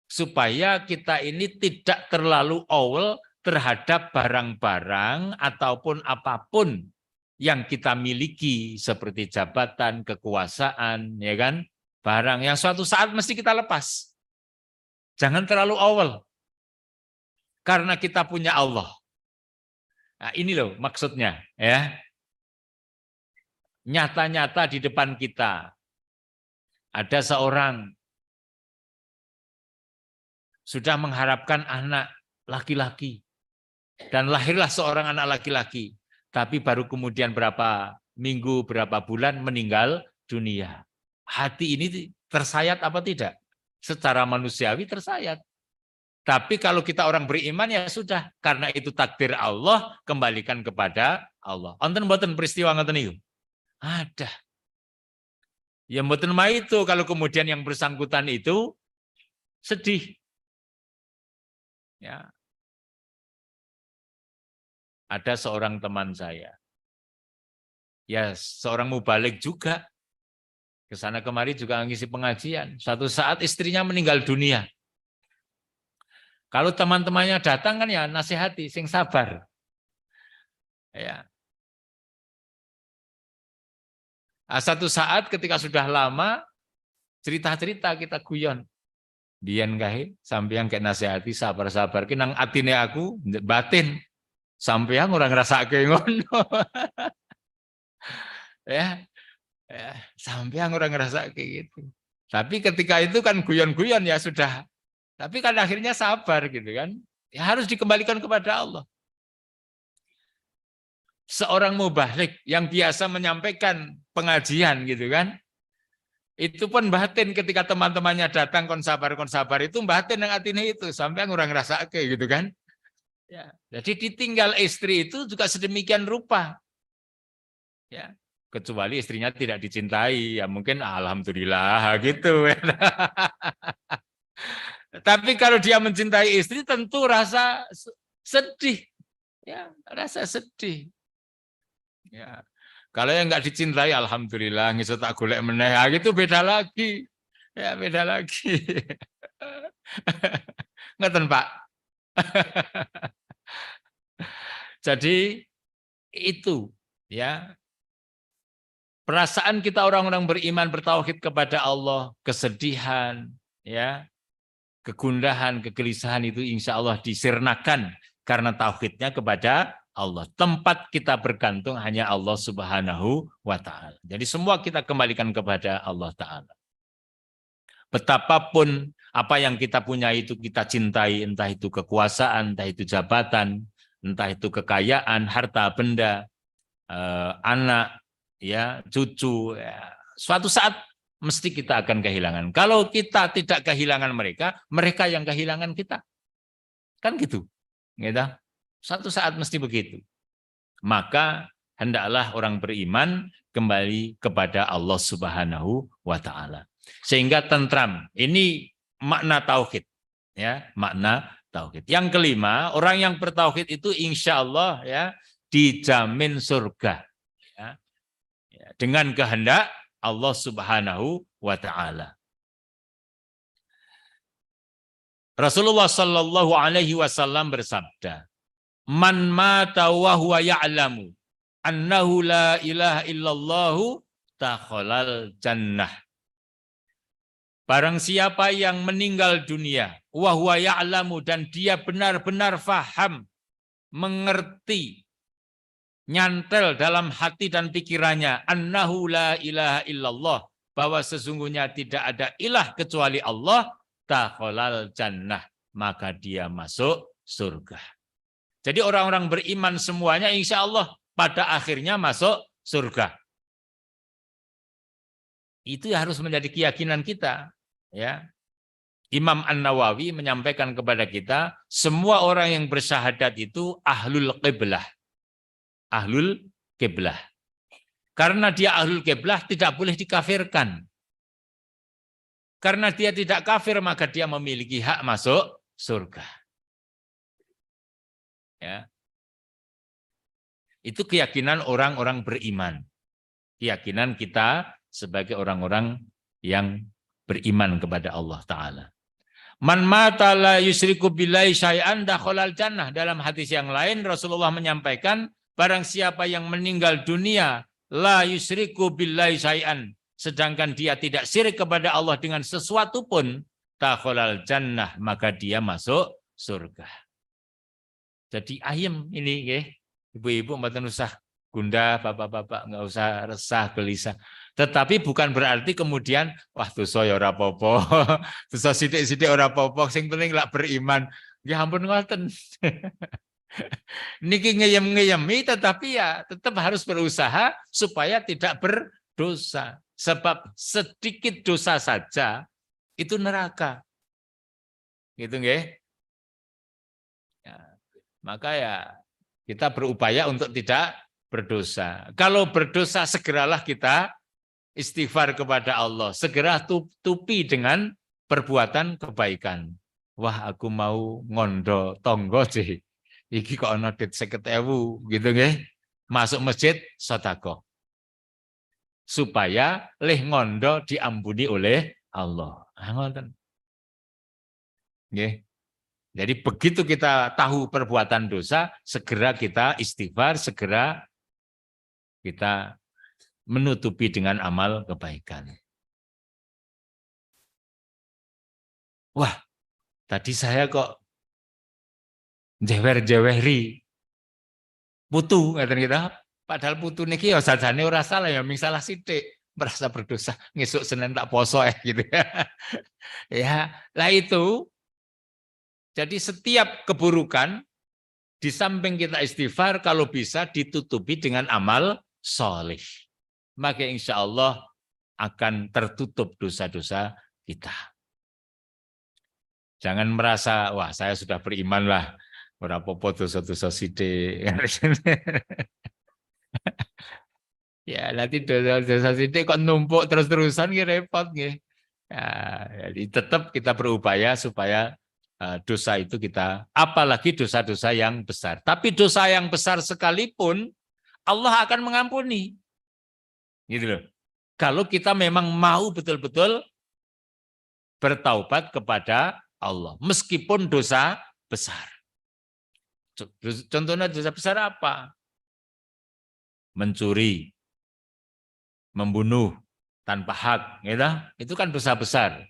Supaya kita ini tidak terlalu awal terhadap barang-barang ataupun apapun yang kita miliki, seperti jabatan, kekuasaan, ya kan? Barang yang suatu saat mesti kita lepas. Jangan terlalu awal. Karena kita punya Allah. Nah, ini loh maksudnya, ya. Nyata-nyata di depan kita ada seorang sudah mengharapkan anak laki-laki dan lahirlah seorang anak laki-laki, tapi baru kemudian berapa minggu, berapa bulan meninggal dunia. Hati ini tersayat apa tidak? Secara manusiawi tersayat. Tapi kalau kita orang beriman ya sudah, karena itu takdir Allah, kembalikan kepada Allah. Onten mboten peristiwa ngoten niku? Ada. Ya mboten mah itu kalau kemudian yang bersangkutan itu sedih. Ya. Ada seorang teman saya. Ya, seorang mubalik juga. Ke sana kemari juga ngisi pengajian. Suatu saat istrinya meninggal dunia. Kalau teman-temannya datang kan ya nasihati, sing sabar. Ya. Nah, satu saat ketika sudah lama, cerita-cerita kita guyon. Biyen kae sampeyan kayak nasihati sabar-sabar ki nang atine aku batin. Sampeyan ora ngrasake ngono. Ya. Ya, sampeyan ora ngrasake gitu. Tapi ketika itu kan guyon-guyon ya sudah. Tapi kan akhirnya sabar gitu kan. Ya harus dikembalikan kepada Allah. Seorang mubalik yang biasa menyampaikan pengajian gitu kan. Itu pun batin ketika teman-temannya datang kon sabar itu batin yang atine itu sampai orang ngrasake gitu kan. Ya, jadi ditinggal istri itu juga sedemikian rupa. Ya, kecuali istrinya tidak dicintai, ya mungkin alhamdulillah gitu. Tapi kalau dia mencintai istri tentu rasa sedih. Ya, rasa sedih. Ya. Kalau yang nggak dicintai, alhamdulillah, ngisut tak golek meneh, gitu beda lagi. Ya, beda lagi. Ngeten, Pak. Jadi itu ya. Perasaan kita orang-orang beriman bertauhid kepada Allah, kesedihan, ya, kegundahan, kegelisahan itu insya Allah disirnakan karena tauhidnya kepada Allah. Tempat kita bergantung hanya Allah Subhanahu wa Ta'ala. Jadi semua kita kembalikan kepada Allah Ta'ala. Betapapun apa yang kita punya itu kita cintai, entah itu kekuasaan, entah itu jabatan, entah itu kekayaan, harta benda, anak, ya, cucu, ya. Suatu saat mesti kita akan kehilangan. Kalau kita tidak kehilangan mereka, mereka yang kehilangan kita. Kan gitu. Gitu. Suatu saat mesti begitu. Maka hendaklah orang beriman kembali kepada Allah Subhanahu wa Ta'ala. Sehingga tentram. Ini makna tauhid. Ya, makna tauhid. Yang kelima, orang yang bertauhid itu insya Allah ya dijamin surga. Ya. Dengan kehendak Allah Subhanahu wa Ta'ala. Rasulullah Sallallahu Alaihi Wasallam bersabda, "Man mata wa huwa ya'lamu annahu la ilaha illallahu dakhalal jannah." Barang siapa yang meninggal dunia, wa huwa ya'lamu, dan dia benar-benar faham, mengerti, nyantel dalam hati dan pikirannya, annahu la ilaha illallah, bahwa sesungguhnya tidak ada ilah kecuali Allah, dakhalal jannah, maka dia masuk surga. Jadi orang-orang beriman semuanya insya Allah pada akhirnya masuk surga. Itu harus menjadi keyakinan kita. Ya. Imam An-Nawawi menyampaikan kepada kita, semua orang yang bersyahadat itu ahlul qiblah. Ahlul qiblah. Karena dia ahlul qiblah tidak boleh dikafirkan. Karena dia tidak kafir maka dia memiliki hak masuk surga. Ya. Itu keyakinan orang-orang beriman. Keyakinan kita sebagai orang-orang yang beriman kepada Allah Ta'ala. Man mata la yusriku billahi syai'an dakhalal jannah. Dalam hadis yang lain Rasulullah menyampaikan, barang siapa yang meninggal dunia la yusriku billahi syai'an, sedangkan dia tidak syirik kepada Allah dengan sesuatu pun, dakhalal jannah, maka dia masuk surga. Jadi ayem ini nggih. Ibu-ibu mboten usah gundah, bapak-bapak nggak usah resah gelisah. Tetapi bukan berarti kemudian wah dosa ya ora apa-apa. Dosa sithik-sithik ora apa-apa, sing penting lak beriman. Ya ampun ngoten. Niki ngeyem-ngeyemi tetapi ya tetap harus berusaha supaya tidak berdosa. Sebab sedikit dosa saja itu neraka. Gitu nggih. Ya, maka ya kita berupaya untuk tidak berdosa. Kalau berdosa segeralah kita istighfar kepada Allah. Segera tutupi dengan perbuatan kebaikan. Wah, aku mau ngondo tonggo sih. Iki kok ana dit 50.000 gitu nggih. Masuk masjid sedekah. Supaya leh ngondo diampuni oleh Allah. Ngoten. Nggih. Jadi begitu kita tahu perbuatan dosa, segera kita istighfar, segera kita menutupi dengan amal kebaikan. Wah, tadi saya kok jewer-jeweri putu ngaten kita. Padahal putu niki ya sajane ora salah ya, ming salah sithik, merasa berdosa, ngesuk Senin tak poso gitu ya. Ya, lah itu. Jadi setiap keburukan di samping kita istighfar, kalau bisa ditutupi dengan amal soleh. Maka insya Allah akan tertutup dosa-dosa kita. Jangan merasa, wah saya sudah beriman lah, ora apa-apa dosa-dosa sithik. Ya nanti dosa-dosa sithik kok numpuk terus-terusan repot nggih. Ya, jadi tetap kita berupaya supaya dosa itu kita, apalagi dosa-dosa yang besar. Tapi dosa yang besar sekalipun Allah akan mengampuni. Gitu loh. Kalau kita memang mau betul-betul bertaubat kepada Allah, meskipun dosa besar. Contohnya dosa besar apa? Mencuri, membunuh tanpa hak, gitu. Itu kan dosa besar.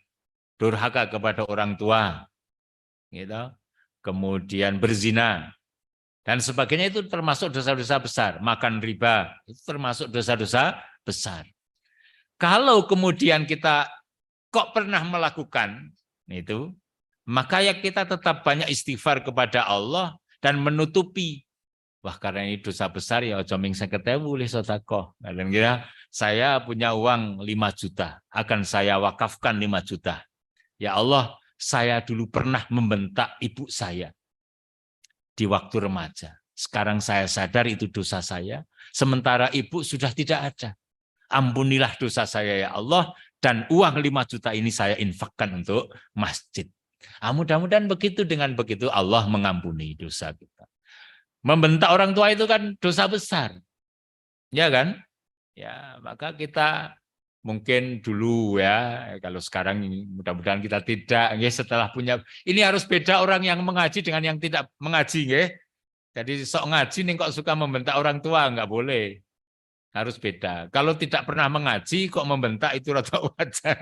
Durhaka kepada orang tua, gitu. Kemudian berzina dan sebagainya, itu termasuk dosa-dosa besar. Makan riba itu termasuk dosa-dosa besar. Kalau kemudian kita kok pernah melakukan itu, maka ya kita tetap banyak istighfar kepada Allah dan menutupi. Wah, karena ini dosa besar ya ojo ming 50.000 lih sedekah. Kalian kira saya punya uang 5 juta, akan saya wakafkan 5 juta. Ya Allah, saya dulu pernah membentak ibu saya di waktu remaja. Sekarang saya sadar itu dosa saya, sementara ibu sudah tidak ada. Ampunilah dosa saya ya Allah, dan uang 5 juta ini saya infakkan untuk masjid. Mudah-mudahan begitu, dengan begitu Allah mengampuni dosa kita. Membentak orang tua itu kan dosa besar. Ya kan? Ya, maka kita mungkin dulu ya, kalau sekarang mudah-mudahan kita tidak, ya, setelah punya, ini harus beda orang yang mengaji dengan yang tidak mengaji, ya. Jadi sok ngaji nih kok suka membentak orang tua, nggak boleh, harus beda. Kalau tidak pernah mengaji kok membentak itu rada wajar.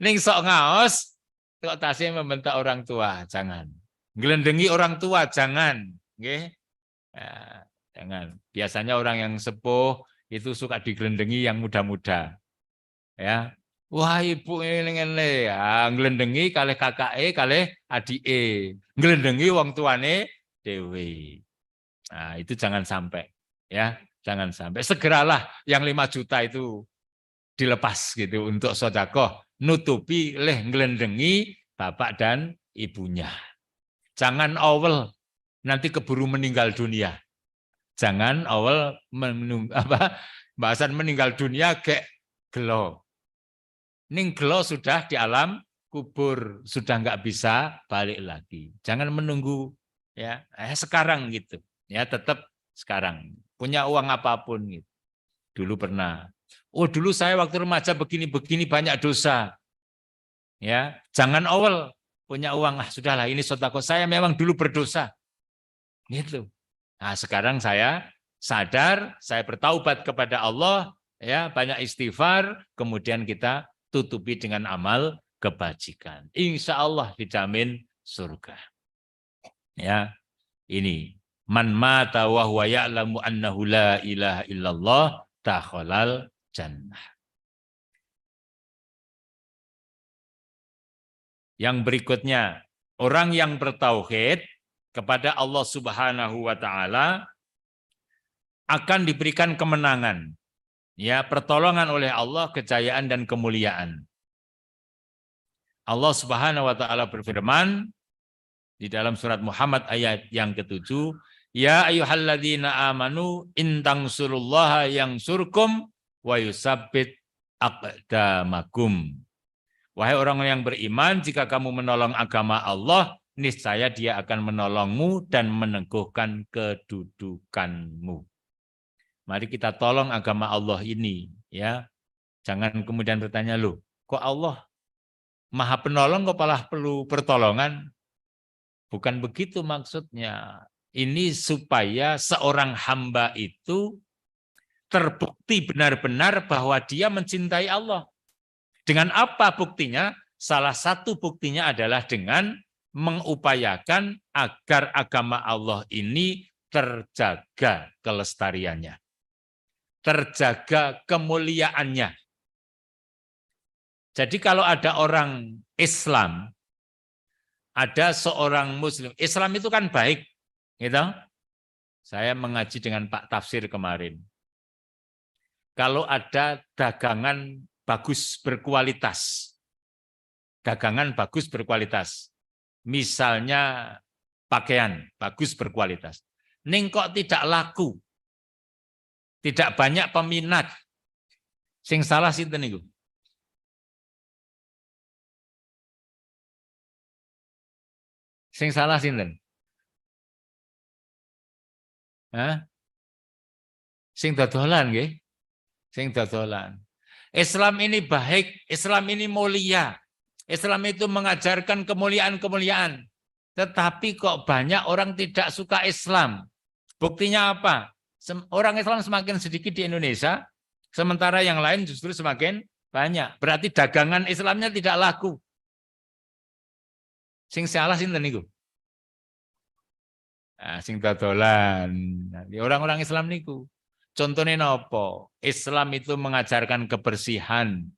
Ning sok ngaos kok tasnya membentak orang tua, jangan. Gelendengi orang tua, jangan, nggih. Ya, jangan. Biasanya orang yang sepuh itu suka digelendengi yang muda-muda. Ya, Wah, ibu ini ngene ya, nglendengi kalih kakake, kalih adike. Nglendengi wong tuane dhewe. Nah, itu jangan sampai ya, jangan sampai. Segeralah yang 5 juta itu dilepas gitu untuk sedekah, nutupi leh nglendengi bapak dan ibunya. Jangan awal nanti keburu meninggal dunia. Jangan awal bahasan meninggal dunia kayak gelo. Ning gelo sudah di alam kubur, sudah nggak bisa balik lagi. Jangan menunggu ya, sekarang gitu. Ya, tetap sekarang. Punya uang apapun gitu. Dulu pernah. Oh, dulu saya waktu remaja begini-begini banyak dosa. Ya, jangan awal punya uang, sudahlah ini sedekah, saya memang dulu berdosa. Gitu. Nah, sekarang saya sadar, saya bertaubat kepada Allah, ya, banyak istighfar, kemudian kita tutupi dengan amal kebajikan. Insya Allah dijamin surga. Ya, ini man mata wa huwa ya'lamu annahu la ilaha illallah dakhalal jannah. Yang berikutnya, orang yang bertauhid kepada Allah Subhanahu wa taala akan diberikan kemenangan, ya, pertolongan oleh Allah, kejayaan dan kemuliaan. Allah Subhanahu wa taala berfirman di dalam surat Muhammad ayat yang ke-7, ya ayyuhalladzina amanu in tansurullaha yansurkum wa yusabbit aqdamakum. Wahai orang yang beriman, jika kamu menolong agama Allah, niscaya Dia akan menolongmu dan meneguhkan kedudukanmu. Mari kita tolong agama Allah ini, ya. Jangan kemudian bertanya, loh, kok Allah Maha Penolong kok malah perlu pertolongan? Bukan begitu maksudnya. Ini supaya seorang hamba itu terbukti benar-benar bahwa dia mencintai Allah. Dengan apa buktinya? Salah satu buktinya adalah dengan mengupayakan agar agama Allah ini terjaga kelestariannya, terjaga kemuliaannya. Jadi kalau ada orang Islam, ada seorang Muslim, Islam itu kan baik, gitu. Saya mengaji dengan Pak Tafsir kemarin. Kalau ada dagangan bagus berkualitas, dagangan bagus berkualitas, misalnya pakaian bagus berkualitas, ning kok tidak laku, tidak banyak peminat, sing salah sinten niku? Sing salah sinten? Hah? Sing dodolan nggih? Sing dodolan. Islam ini baik, Islam ini mulia. Islam itu mengajarkan kemuliaan-kemuliaan. Tetapi kok banyak orang tidak suka Islam. Buktinya apa? Orang Islam semakin sedikit di Indonesia, sementara yang lain justru semakin banyak. Berarti dagangan Islamnya tidak laku. Sing salah sinten niku? Nah, sing dodolan. Orang-orang Islam niku. Contohnya nopo? Islam itu mengajarkan kebersihan.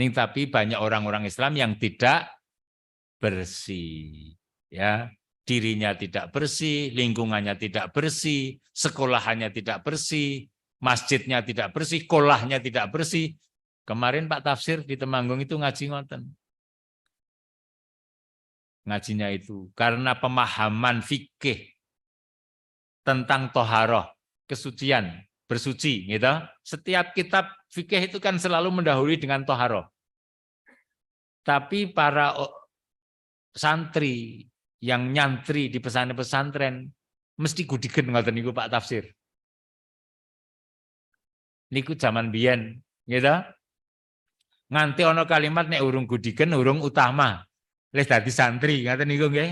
Ning tapi banyak orang-orang Islam yang tidak bersih, ya. Dirinya tidak bersih, lingkungannya tidak bersih, sekolahannya tidak bersih, masjidnya tidak bersih, kolahnya tidak bersih. Kemarin Pak Tafsir di Temanggung itu ngaji ngoten. Ngajinya itu karena pemahaman fikih tentang toharoh, kesucian, bersuci, gitu. Setiap kitab fikih itu kan selalu mendahului dengan toharoh. Tapi para santri yang nyantri di pesantren mesti gudigen ngoten niku Pak Tafsir. Niku zaman biyen, gitu. Nganti ana kalimat nek urung gudigen urung utama. Les dadi santri, ngoten niku nggih.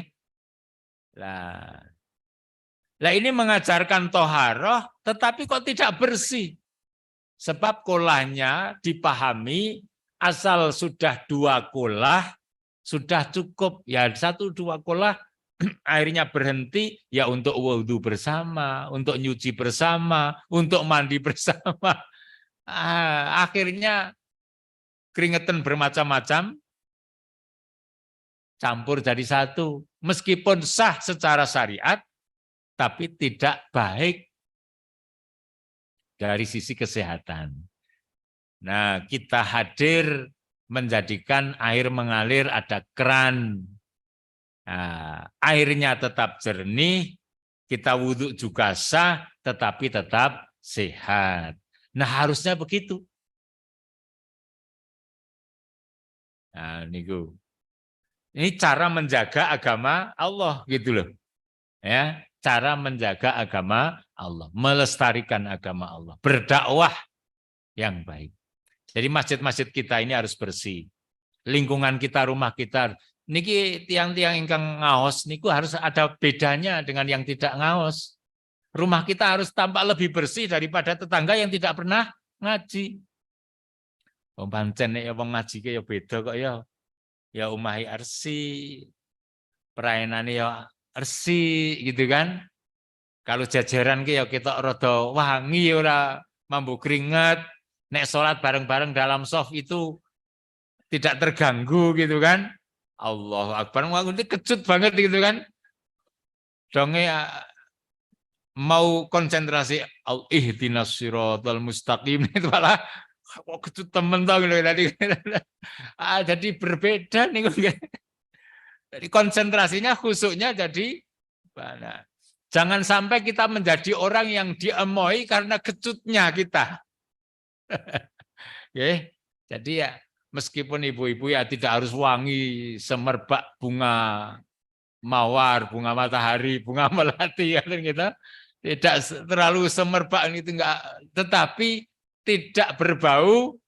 Lah ini mengajarkan toharoh, tetapi kok tidak bersih. Sebab kolahnya dipahami asal sudah 2 kolah, sudah cukup. Ya 1-2 kolah airnya berhenti, ya untuk wudhu bersama, untuk nyuci bersama, untuk mandi bersama. Akhirnya keringetan bermacam-macam, campur jadi satu. Meskipun sah secara syariat, tapi tidak baik dari sisi kesehatan. Nah, kita hadir menjadikan air mengalir, ada keran. Nah, airnya tetap jernih, kita wudhu juga sah, tetapi tetap sehat. Nah, harusnya begitu. Nah, niku. Ini cara menjaga agama Allah gitu loh. Ya, cara menjaga agama Allah, melestarikan agama Allah, berdakwah yang baik. Jadi masjid-masjid kita ini harus bersih. Lingkungan kita, rumah kita, niki tiang-tiang ingkang ngaos niku harus ada bedanya dengan yang tidak ngaos. Rumah kita harus tampak lebih bersih daripada tetangga yang tidak pernah ngaji. Wong pancen nek wong ngaji ke ya beda kok ya. Ya umahi arsi, perainane ya arsi gitu kan. Kalau jajaran ki ya kita rada wangi ora mambu keringat. Nek sholat bareng-bareng dalam shaf itu tidak terganggu gitu kan. Allahu Akbar, itu kecut banget gitu kan. Donge mau konsentrasi ihdinas siratal mustaqim itu malah kok kecut temen tau gitu tadi. Jadi berbeda nih. Jadi konsentrasinya khusyuknya jadi nah, jangan sampai kita menjadi orang yang diemoi karena kecutnya kita. Okay. Jadi ya meskipun ibu-ibu ya tidak harus wangi semerbak bunga mawar, bunga matahari, bunga melati ya kita tidak terlalu semerbak itu enggak, tetapi tidak berbau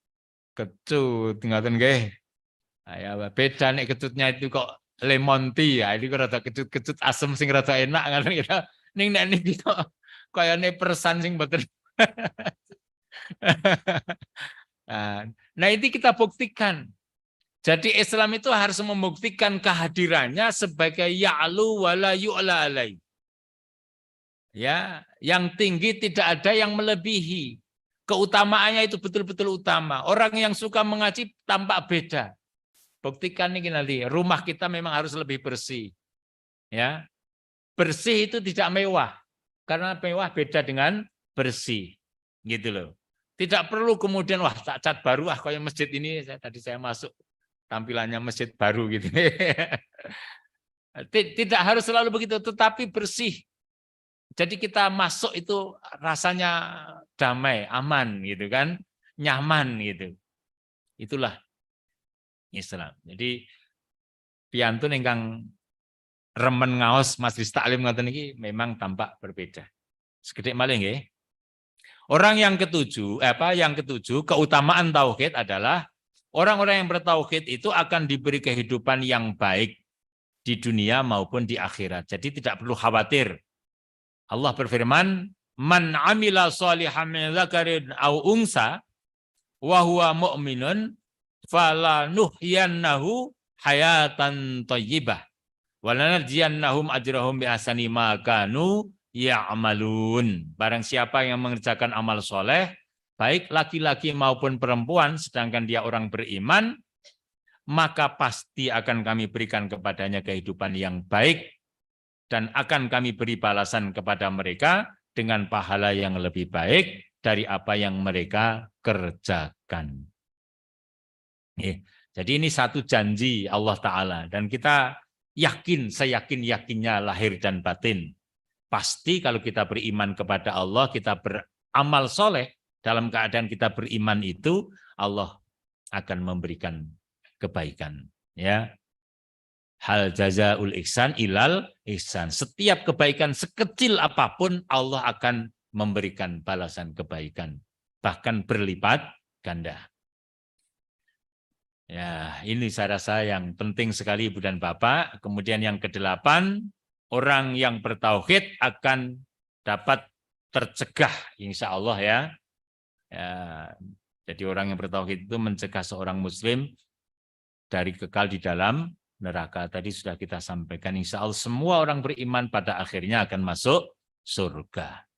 kecut, ngaten nggih. Ya beda nek kecutnya itu kok lemon tea ya, ini kok rada kecut-kecut asem sing rada enak ngaten kita. Ning nek niki kok kayane persan sing mboten. Nah, ini kita buktikan. Jadi Islam itu harus membuktikan kehadirannya sebagai ya'lu wala yu'la alai. Ya, yang tinggi tidak ada yang melebihi. Keutamaannya itu betul-betul utama. Orang yang suka mengaji tampak beda. Buktikan ini nanti, rumah kita memang harus lebih bersih. Ya. Bersih itu tidak mewah. Karena mewah beda dengan bersih. Gitu loh. Tidak perlu kemudian wah tak cat baru kayak masjid ini tadi saya masuk tampilannya masjid baru gitu. Tidak harus selalu begitu, tetapi bersih. Jadi kita masuk itu rasanya damai, aman gitu kan, nyaman gitu. Itulah Islam. Jadi piantun ingkang remen ngaos majelis taklim ngoten iki memang tampak berbeda. Segede malih nggih. Orang yang ketujuh, keutamaan tauhid adalah orang-orang yang bertauhid itu akan diberi kehidupan yang baik di dunia maupun di akhirat. Jadi tidak perlu khawatir. Allah berfirman, "Man 'amila shalihan min dzakarin aw unsa wa huwa mu'minun falanuhyiyannahu hayatan thayyibah wa lanajziyannahum ajrahum bi ahsani ma kanu ya'malun." Barang siapa yang mengerjakan amal soleh, baik laki-laki maupun perempuan, sedangkan dia orang beriman, maka pasti akan kami berikan kepadanya kehidupan yang baik dan akan kami beri balasan kepada mereka dengan pahala yang lebih baik dari apa yang mereka kerjakan. Jadi ini satu janji Allah Ta'ala dan kita yakin, seyakin-yakinnya lahir dan batin. Pasti kalau kita beriman kepada Allah, kita beramal soleh, dalam keadaan kita beriman itu, Allah akan memberikan kebaikan. Ya, hal jazaul ihsan ilal ihsan. Setiap kebaikan sekecil apapun, Allah akan memberikan balasan kebaikan. Bahkan berlipat ganda. Ya, ini saya rasa yang penting sekali Ibu dan Bapak. Kemudian yang ke-8, orang yang bertauhid akan dapat tercegah, insya Allah ya. Jadi orang yang bertauhid itu mencegah seorang muslim dari kekal di dalam neraka. Tadi sudah kita sampaikan, insya Allah semua orang beriman pada akhirnya akan masuk surga.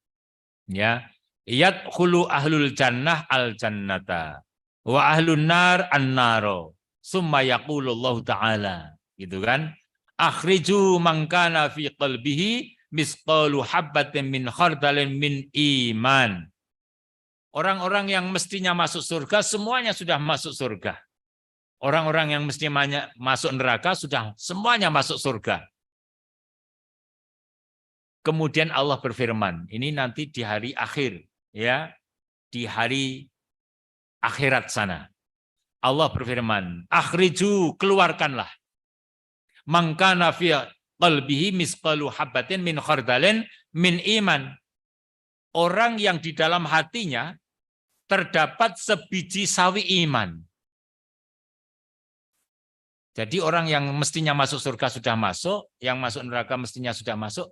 Ya, yadkhulu ahlul jannah al jannata wa ahlun nar an-naro. Summa yaqulullahu ta'ala. Gitu kan? Akhriju man kana fi qalbihi misqalu habbatin min khardalin min iman. Orang-orang yang mestinya masuk surga semuanya sudah masuk surga. Orang-orang yang mestinya masuk neraka sudah semuanya masuk surga. Kemudian Allah berfirman, ini nanti di hari akhir, ya, di hari akhirat sana. Allah berfirman, akhriju, keluarkanlah. Mangkana fi qalbihi misqalu habbatin min khardalin min iman. Orang yang di dalam hatinya terdapat sebiji sawi iman. Jadi orang yang mestinya masuk surga sudah masuk, yang masuk neraka mestinya sudah masuk.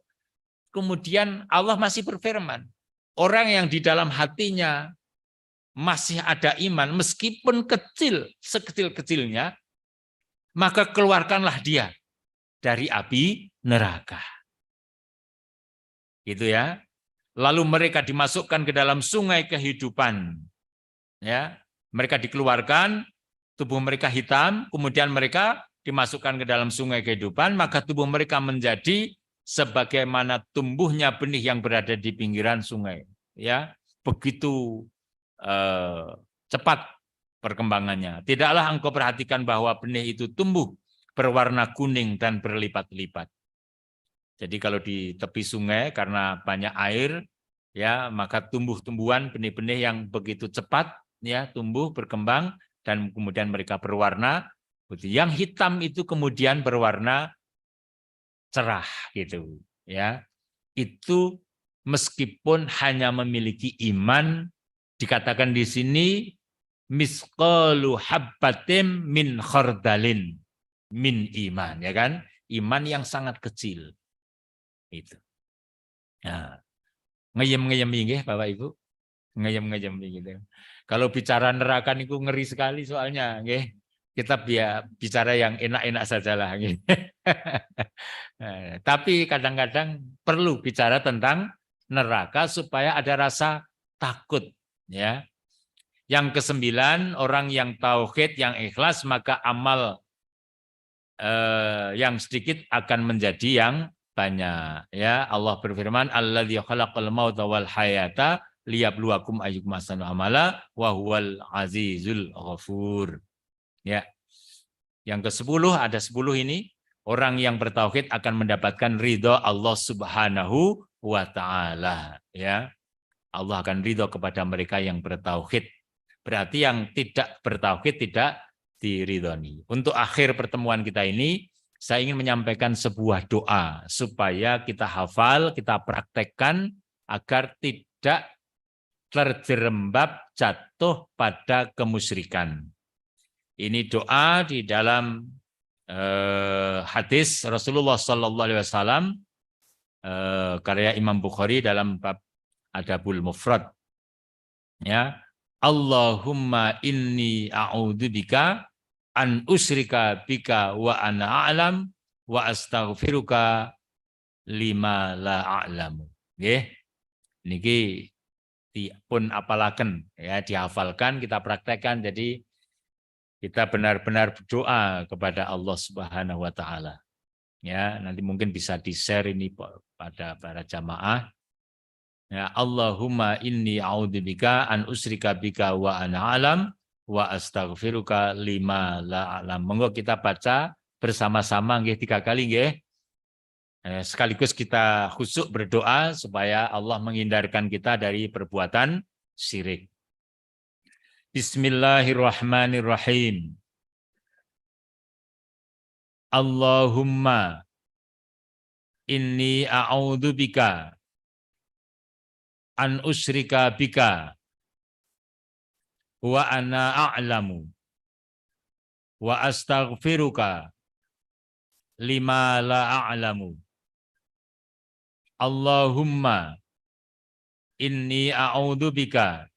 Kemudian Allah masih berfirman, orang yang di dalam hatinya masih ada iman, meskipun kecil, sekecil-kecilnya, maka keluarkanlah dia dari api neraka. Gitu ya. Lalu mereka dimasukkan ke dalam sungai kehidupan. Ya, mereka dikeluarkan, tubuh mereka hitam, kemudian mereka dimasukkan ke dalam sungai kehidupan, maka tubuh mereka menjadi sebagaimana tumbuhnya benih yang berada di pinggiran sungai. Ya, begitu cepat perkembangannya. Tidaklah engkau perhatikan bahwa benih itu tumbuh berwarna kuning dan berlipat-lipat. Jadi kalau di tepi sungai karena banyak air, ya maka tumbuh-tumbuhan benih-benih yang begitu cepat, ya tumbuh berkembang dan kemudian mereka berwarna putih. Yang hitam itu kemudian berwarna cerah gitu, ya. Itu meskipun hanya memiliki iman, dikatakan di sini misqalu habbatim min khardalin min iman, ya kan? Iman yang sangat kecil. Itu. Nah, ngeyem-ngeyem nggih Bapak Ibu. Ngeyem-ngeyem gitu. Kalau bicara neraka niku ngeri sekali soalnya nggih. Kita bicara yang enak-enak sajalah nggih. Tapi kadang-kadang perlu bicara tentang neraka supaya ada rasa takut, ya. Yang kesembilan, orang yang tauhid, yang ikhlas, maka amal yang sedikit akan menjadi yang banyak. Ya, Allah berfirman, "Alladzi khalaqal mauta wal hayata liyabluwakum ayyukum ahsanu amala wa huwal azizul ghafur." Ya. Yang ke-10 ada 10 ini, orang yang bertauhid akan mendapatkan ridho Allah Subhanahu wa taala, ya. Allah akan ridho kepada mereka yang bertauhid. Berarti yang tidak bertauhid tidak diridhoni. Untuk akhir pertemuan kita ini, saya ingin menyampaikan sebuah doa supaya kita hafal, kita praktekkan agar tidak terjerembab jatuh pada kemusyrikan. Ini doa di dalam hadis Rasulullah SAW, karya Imam Bukhari dalam bab Adabul Mufrad. Ya, Allahumma inni a'udzubika an usyrika bika wa ana a'lam wa astaghfiruka lima la a'lamu. Nggih. Niki dipun apalaken, ya, dihafalkan, kita praktekkan, jadi kita benar-benar berdoa kepada Allah Subhanahu wa taala. Ya, nanti mungkin bisa di-share ini pada para jamaah. Ya, Allahumma inni a'udzubika an usyrika bika wa ana alam wa astaghfiruka lima la alam. Monggo kita baca bersama-sama nggih 3 kali nggih. Sekaligus kita khusyuk berdoa supaya Allah menghindarkan kita dari perbuatan syirik. Bismillahirrahmanirrahim. Allahumma inni a'udzubika an usyrika bika wa ana a'lamu wa astaghfiruka lima la a'lamu. Allahumma inni a'udzubika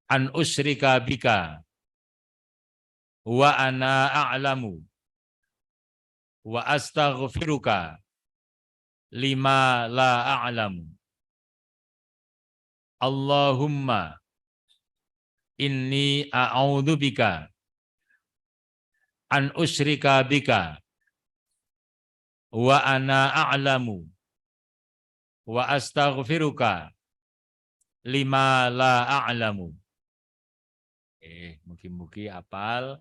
an usyrika bika wa ana a'lamu wa astaghfiruka lima la a'lamu. Allahumma inni a'udzubika an usyrika bika wa ana a'lamu wa astaghfiruka lima la a'lamu. Mugi-mugi apal,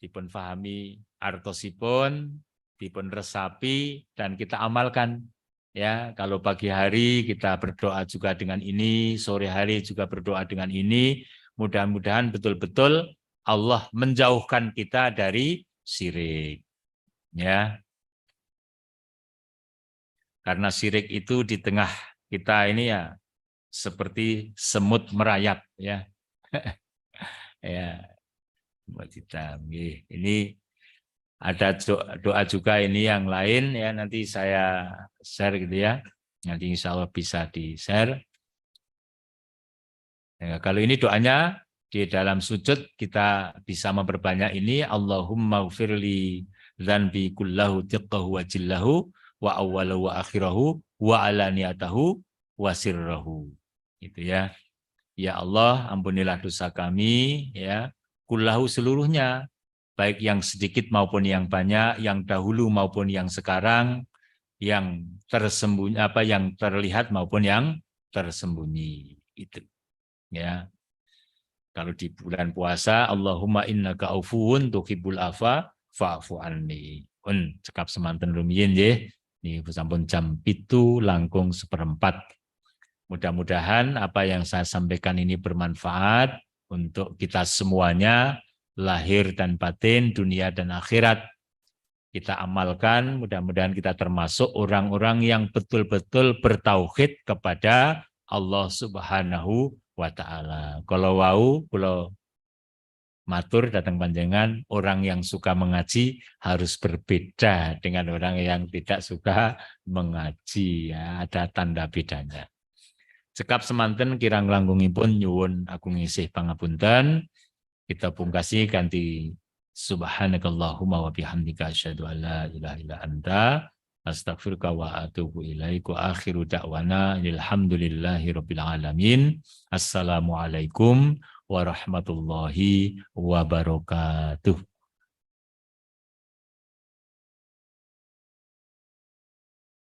dipun fahami artosipun, dipun resapi, dan kita amalkan. Ya, kalau pagi hari kita berdoa juga dengan ini, sore hari juga berdoa dengan ini. Mudah-mudahan betul-betul Allah menjauhkan kita dari syirik. Ya, karena syirik itu di tengah kita ini ya seperti semut merayap, ya. Ya, ini ada doa juga ini yang lain ya, nanti saya share gitu ya. Nanti insya Allah bisa di-share. Ya, kalau ini doanya di dalam sujud kita bisa memperbanyak ini, Allahumma ufirli dzanbi kullahu tiqqahu wa jillahu wa awwalahu wa akhirahu wa alaniyatahu wa sirrahu. Gitu ya. Ya Allah, ampunilah dosa kami ya, kullahu seluruhnya, baik yang sedikit maupun yang banyak, yang dahulu maupun yang sekarang, yang tersembunyi yang terlihat maupun yang tersembunyi. Itu ya. Kalau di bulan puasa, Allahumma innaka afuwun tuhibbul afa fa'fu anni. Pun cekap semanten rumiyin nggih. Niki sampun jam 7 langkung 1/4. Mudah-mudahan apa yang saya sampaikan ini bermanfaat untuk kita semuanya, lahir dan batin, dunia dan akhirat. Kita amalkan, mudah-mudahan kita termasuk orang-orang yang betul-betul bertauhid kepada Allah Subhanahu wa Ta'ala. Kalau matur datang panjenengan, orang yang suka mengaji harus berbeda dengan orang yang tidak suka mengaji. Ya, ada tanda bedanya. Cekap semanten kirang langgungipun nyuwun agung isih pangapunten. Kita pungkasi kanthi subhanakallahumma wa bihamdika asyhadu an la ilaha illa anta astaghfiruka wa atubu ilaik wa akhiru da'wana alhamdulillahirabbil alamin. Assalamualaikum warahmatullahi wabarakatuh.